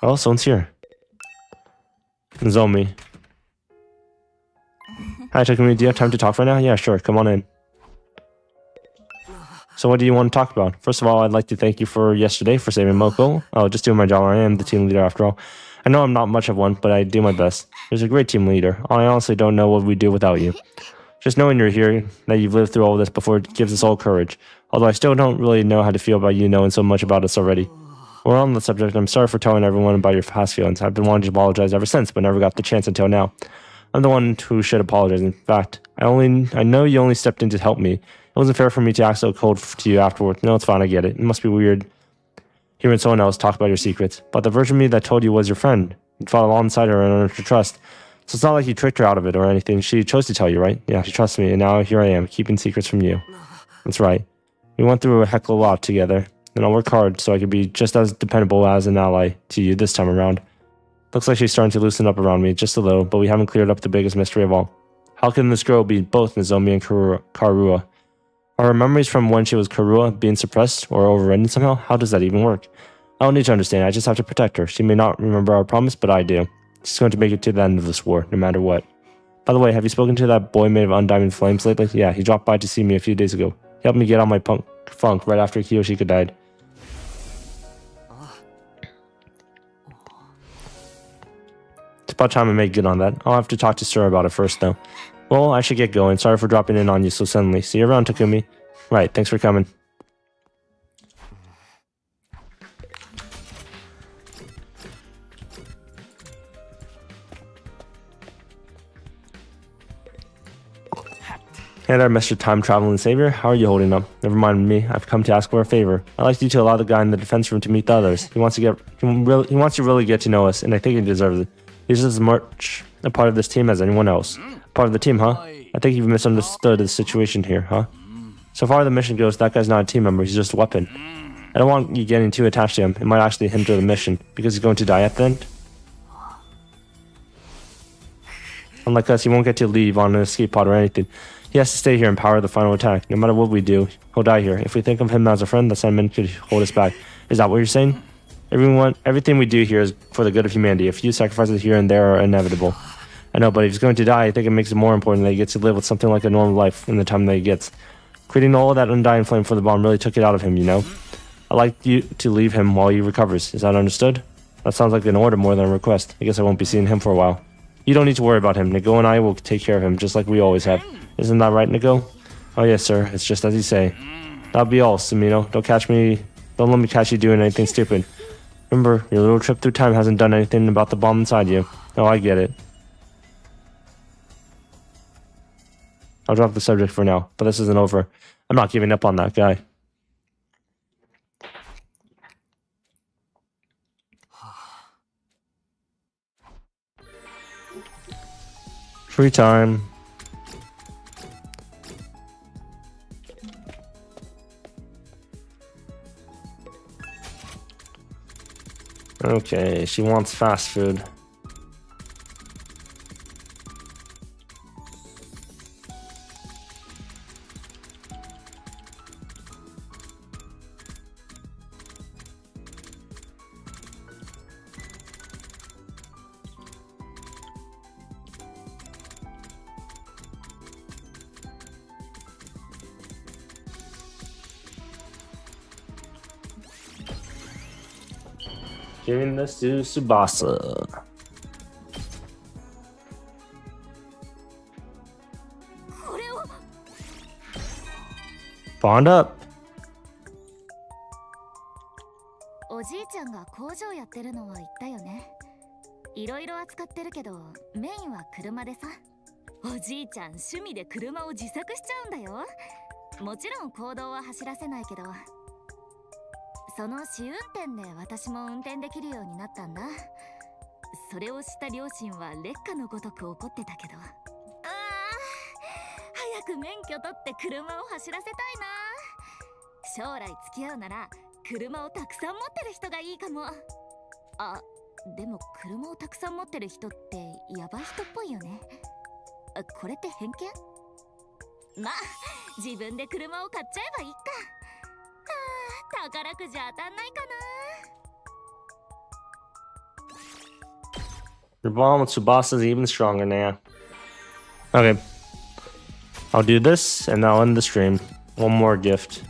Oh, someone's here. Nozomi. Hi, Takumi. Do you have time to talk right now? Yeah, sure. Come on in. So what do you want to talk about? First of all, I'd like to thank you for yesterday for saving Moko. Oh, just doing my job. I am the team leader after all. I know I'm not much of one, but I do my best. There's a great team leader. I honestly don't know what we'd do without you. Just knowing you're here, that you've lived through all this before, gives us all courage. Although I still don't really know how to feel about you knowing so much about us already. We're on the subject. I'm sorry for telling everyone about your past feelings. I've been wanting to apologize ever since, but never got the chance until now. I'm the one who should apologize. In fact, I know you only stepped in to help me. It wasn't fair for me to act so cold to you afterward. No, it's fine. I get it. It must be weird hearing someone else talk about your secrets. But the version of me that told you was your friend. You fought alongside her and earned her trust. So it's not like you tricked her out of it or anything. She chose to tell you, right? Yeah, she trusts me, and now here I am, keeping secrets from you. That's right. We went through a heck of a lot together, and I'll work hard so I can be just as dependable as an ally to you this time around. Looks like she's starting to loosen up around me just a little, but we haven't cleared up the biggest mystery of all. How can this girl be both Nozomi and Karua? Are her memories from when she was Karua being suppressed or overridden somehow? How does that even work? I don't need to understand, I just have to protect her. She may not remember our promise, but I do. She's going to make it to the end of this war, no matter what. By the way, have you spoken to that boy made of undiamond flames lately? Yeah, he dropped by to see me a few days ago. He helped me get on my funk right after Kiyoshika died. It's about time I make good on that. I'll have to talk to Sir about it first, though. Well, I should get going. Sorry for dropping in on you so suddenly. See you around, Takumi. Right, thanks for coming. Hey there, Mr. Time Traveling Savior. How are you holding up? Never mind me. I've come to ask for a favor. I'd like you to allow the guy in the defense room to meet the others. He wants to really get to know us, and I think he deserves it. He's as much a part of this team as anyone else. Part of the team, huh? I think you've misunderstood the situation here, huh? So far the mission goes, that guy's not a team member, he's just a weapon. I don't want you getting too attached to him. It might actually hinder the mission, because he's going to die at the end. Unlike us, he won't get to leave on an escape pod or anything. He has to stay here and power the final attack. No matter what we do, he'll die here. If we think of him as a friend, the sentiment could hold us back. Is that what you're saying? Everything we do here is for the good of humanity. A few sacrifices here and there are inevitable. I know, but if he's going to die, I think it makes it more important that he gets to live with something like a normal life in the time that he gets. Creating all of that undying flame for the bomb really took it out of him, you know? I'd like you to leave him while he recovers. Is that understood? That sounds like an order more than a request. I guess I won't be seeing him for a while. You don't need to worry about him. Nago and I will take care of him, just like we always have. Isn't that right, Nago? Oh yes, sir. It's just as you say. That'll be all, Sumino. Don't let me catch you doing anything stupid. Remember, your little trip through time hasn't done anything about the bomb inside you. Oh, I get it. I'll drop the subject for now, but this isn't over. I'm not giving up on that guy. Free time. Okay, she wants fast food. Giving this to Tsubasa. Bond up. おじいちゃんが工場やってるのは言ったよね。いろいろ扱ってるけどメインは車でさ。おじいちゃん趣味で車を自作しちゃうんだよ。もちろん公道は走らせないけど、その試運転で私も運転できるようになったんだ。それを知った両親は烈火のごとく怒ってたけど、早く免許取って車を走らせたいな。将来付き合うなら車をたくさん持ってる人がいいかも。あ、でも車をたくさん持ってる人ってヤバい人っぽいよね。これって偏見？まあ自分で車を買っちゃえばいいか。宝くじ当たんないかな。 Your bond with Tsubasa is even stronger now. Okay. I'll do this and I'll end the stream. One more gift.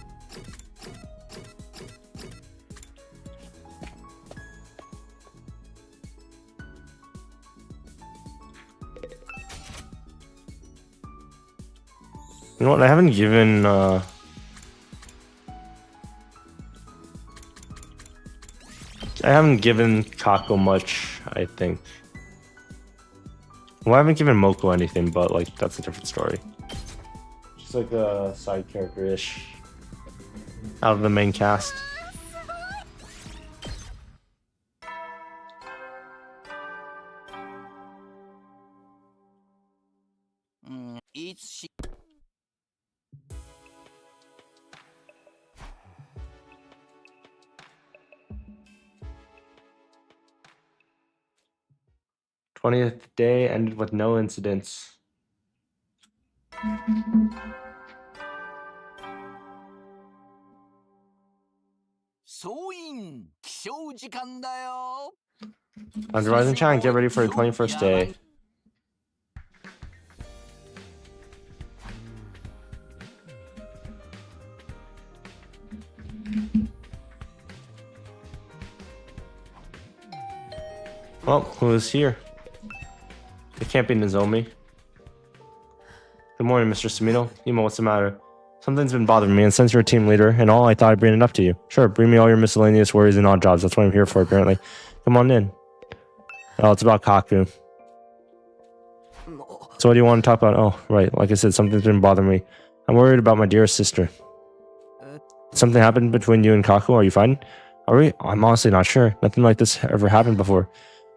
You know what? I haven't given. I haven't given Kako much, I think. Well, I haven't given Moko anything, but like that's a different story. Just like a side character-ish out of the main cast. It's 20th day ended with no incidents. On the Rising Chan, get ready for the 21st day. Well, who is here? It can't be Nozomi. Good morning, Mr. Sumino. Imo, what's the matter? Something's been bothering me, and since you're a team leader and all, I thought I'd bring it up to you. Sure, bring me all your miscellaneous worries and odd jobs. That's what I'm here for, apparently. Come on in. Oh, it's about Kaku. So what do you want to talk about? Oh, right. Like I said, something's been bothering me. I'm worried about my dearest sister. Something happened between you and Kaku? Are you fighting? Are we? I'm honestly not sure. Nothing like this ever happened before.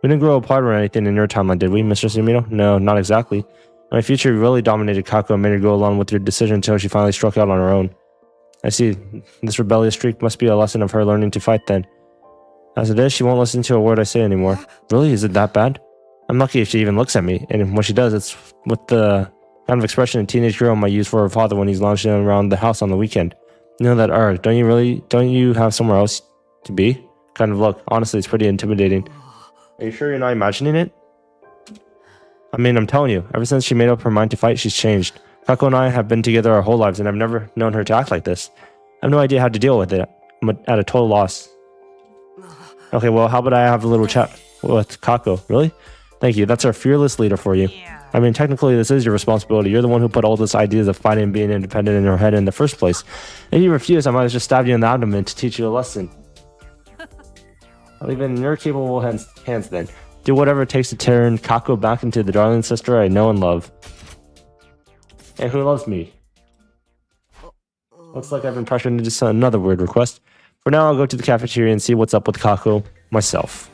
We didn't grow apart or anything in your timeline, did we, Mr. Sumino? No, not exactly. In my future, you really dominated Kaku and made her go along with your decision until she finally struck out on her own. I see. This rebellious streak must be a lesson of her learning to fight then. As it is, she won't listen to a word I say anymore. Really? Is it that bad? I'm lucky if she even looks at me, and when she does, it's with the kind of expression a teenage girl might use for her father when he's lounging around the house on the weekend. You know that, don't you have somewhere else to be? Kind of look. Honestly, it's pretty intimidating. Are you sure you're not imagining it? I mean, I'm telling you, ever since she made up her mind to fight, she's changed. Kako and I have been together our whole lives, and I've never known her to act like this. I have no idea how to deal with it. I'm at a total loss. Okay, well, how about I have a little chat with Kako? Really? Thank you. That's our fearless leader for you. I mean, technically, this is your responsibility. You're the one who put all these ideas of fighting and being independent in your head in the first place. If you refuse, I might have just stabbed you in the abdomen to teach you a lesson. I'll leave it in your capable hands then. Do whatever it takes to turn Kako back into the darling sister I know and love. And who loves me. Looks like I've been pressured into another weird request. For now, I'll go to the cafeteria and see what's up with Kako myself.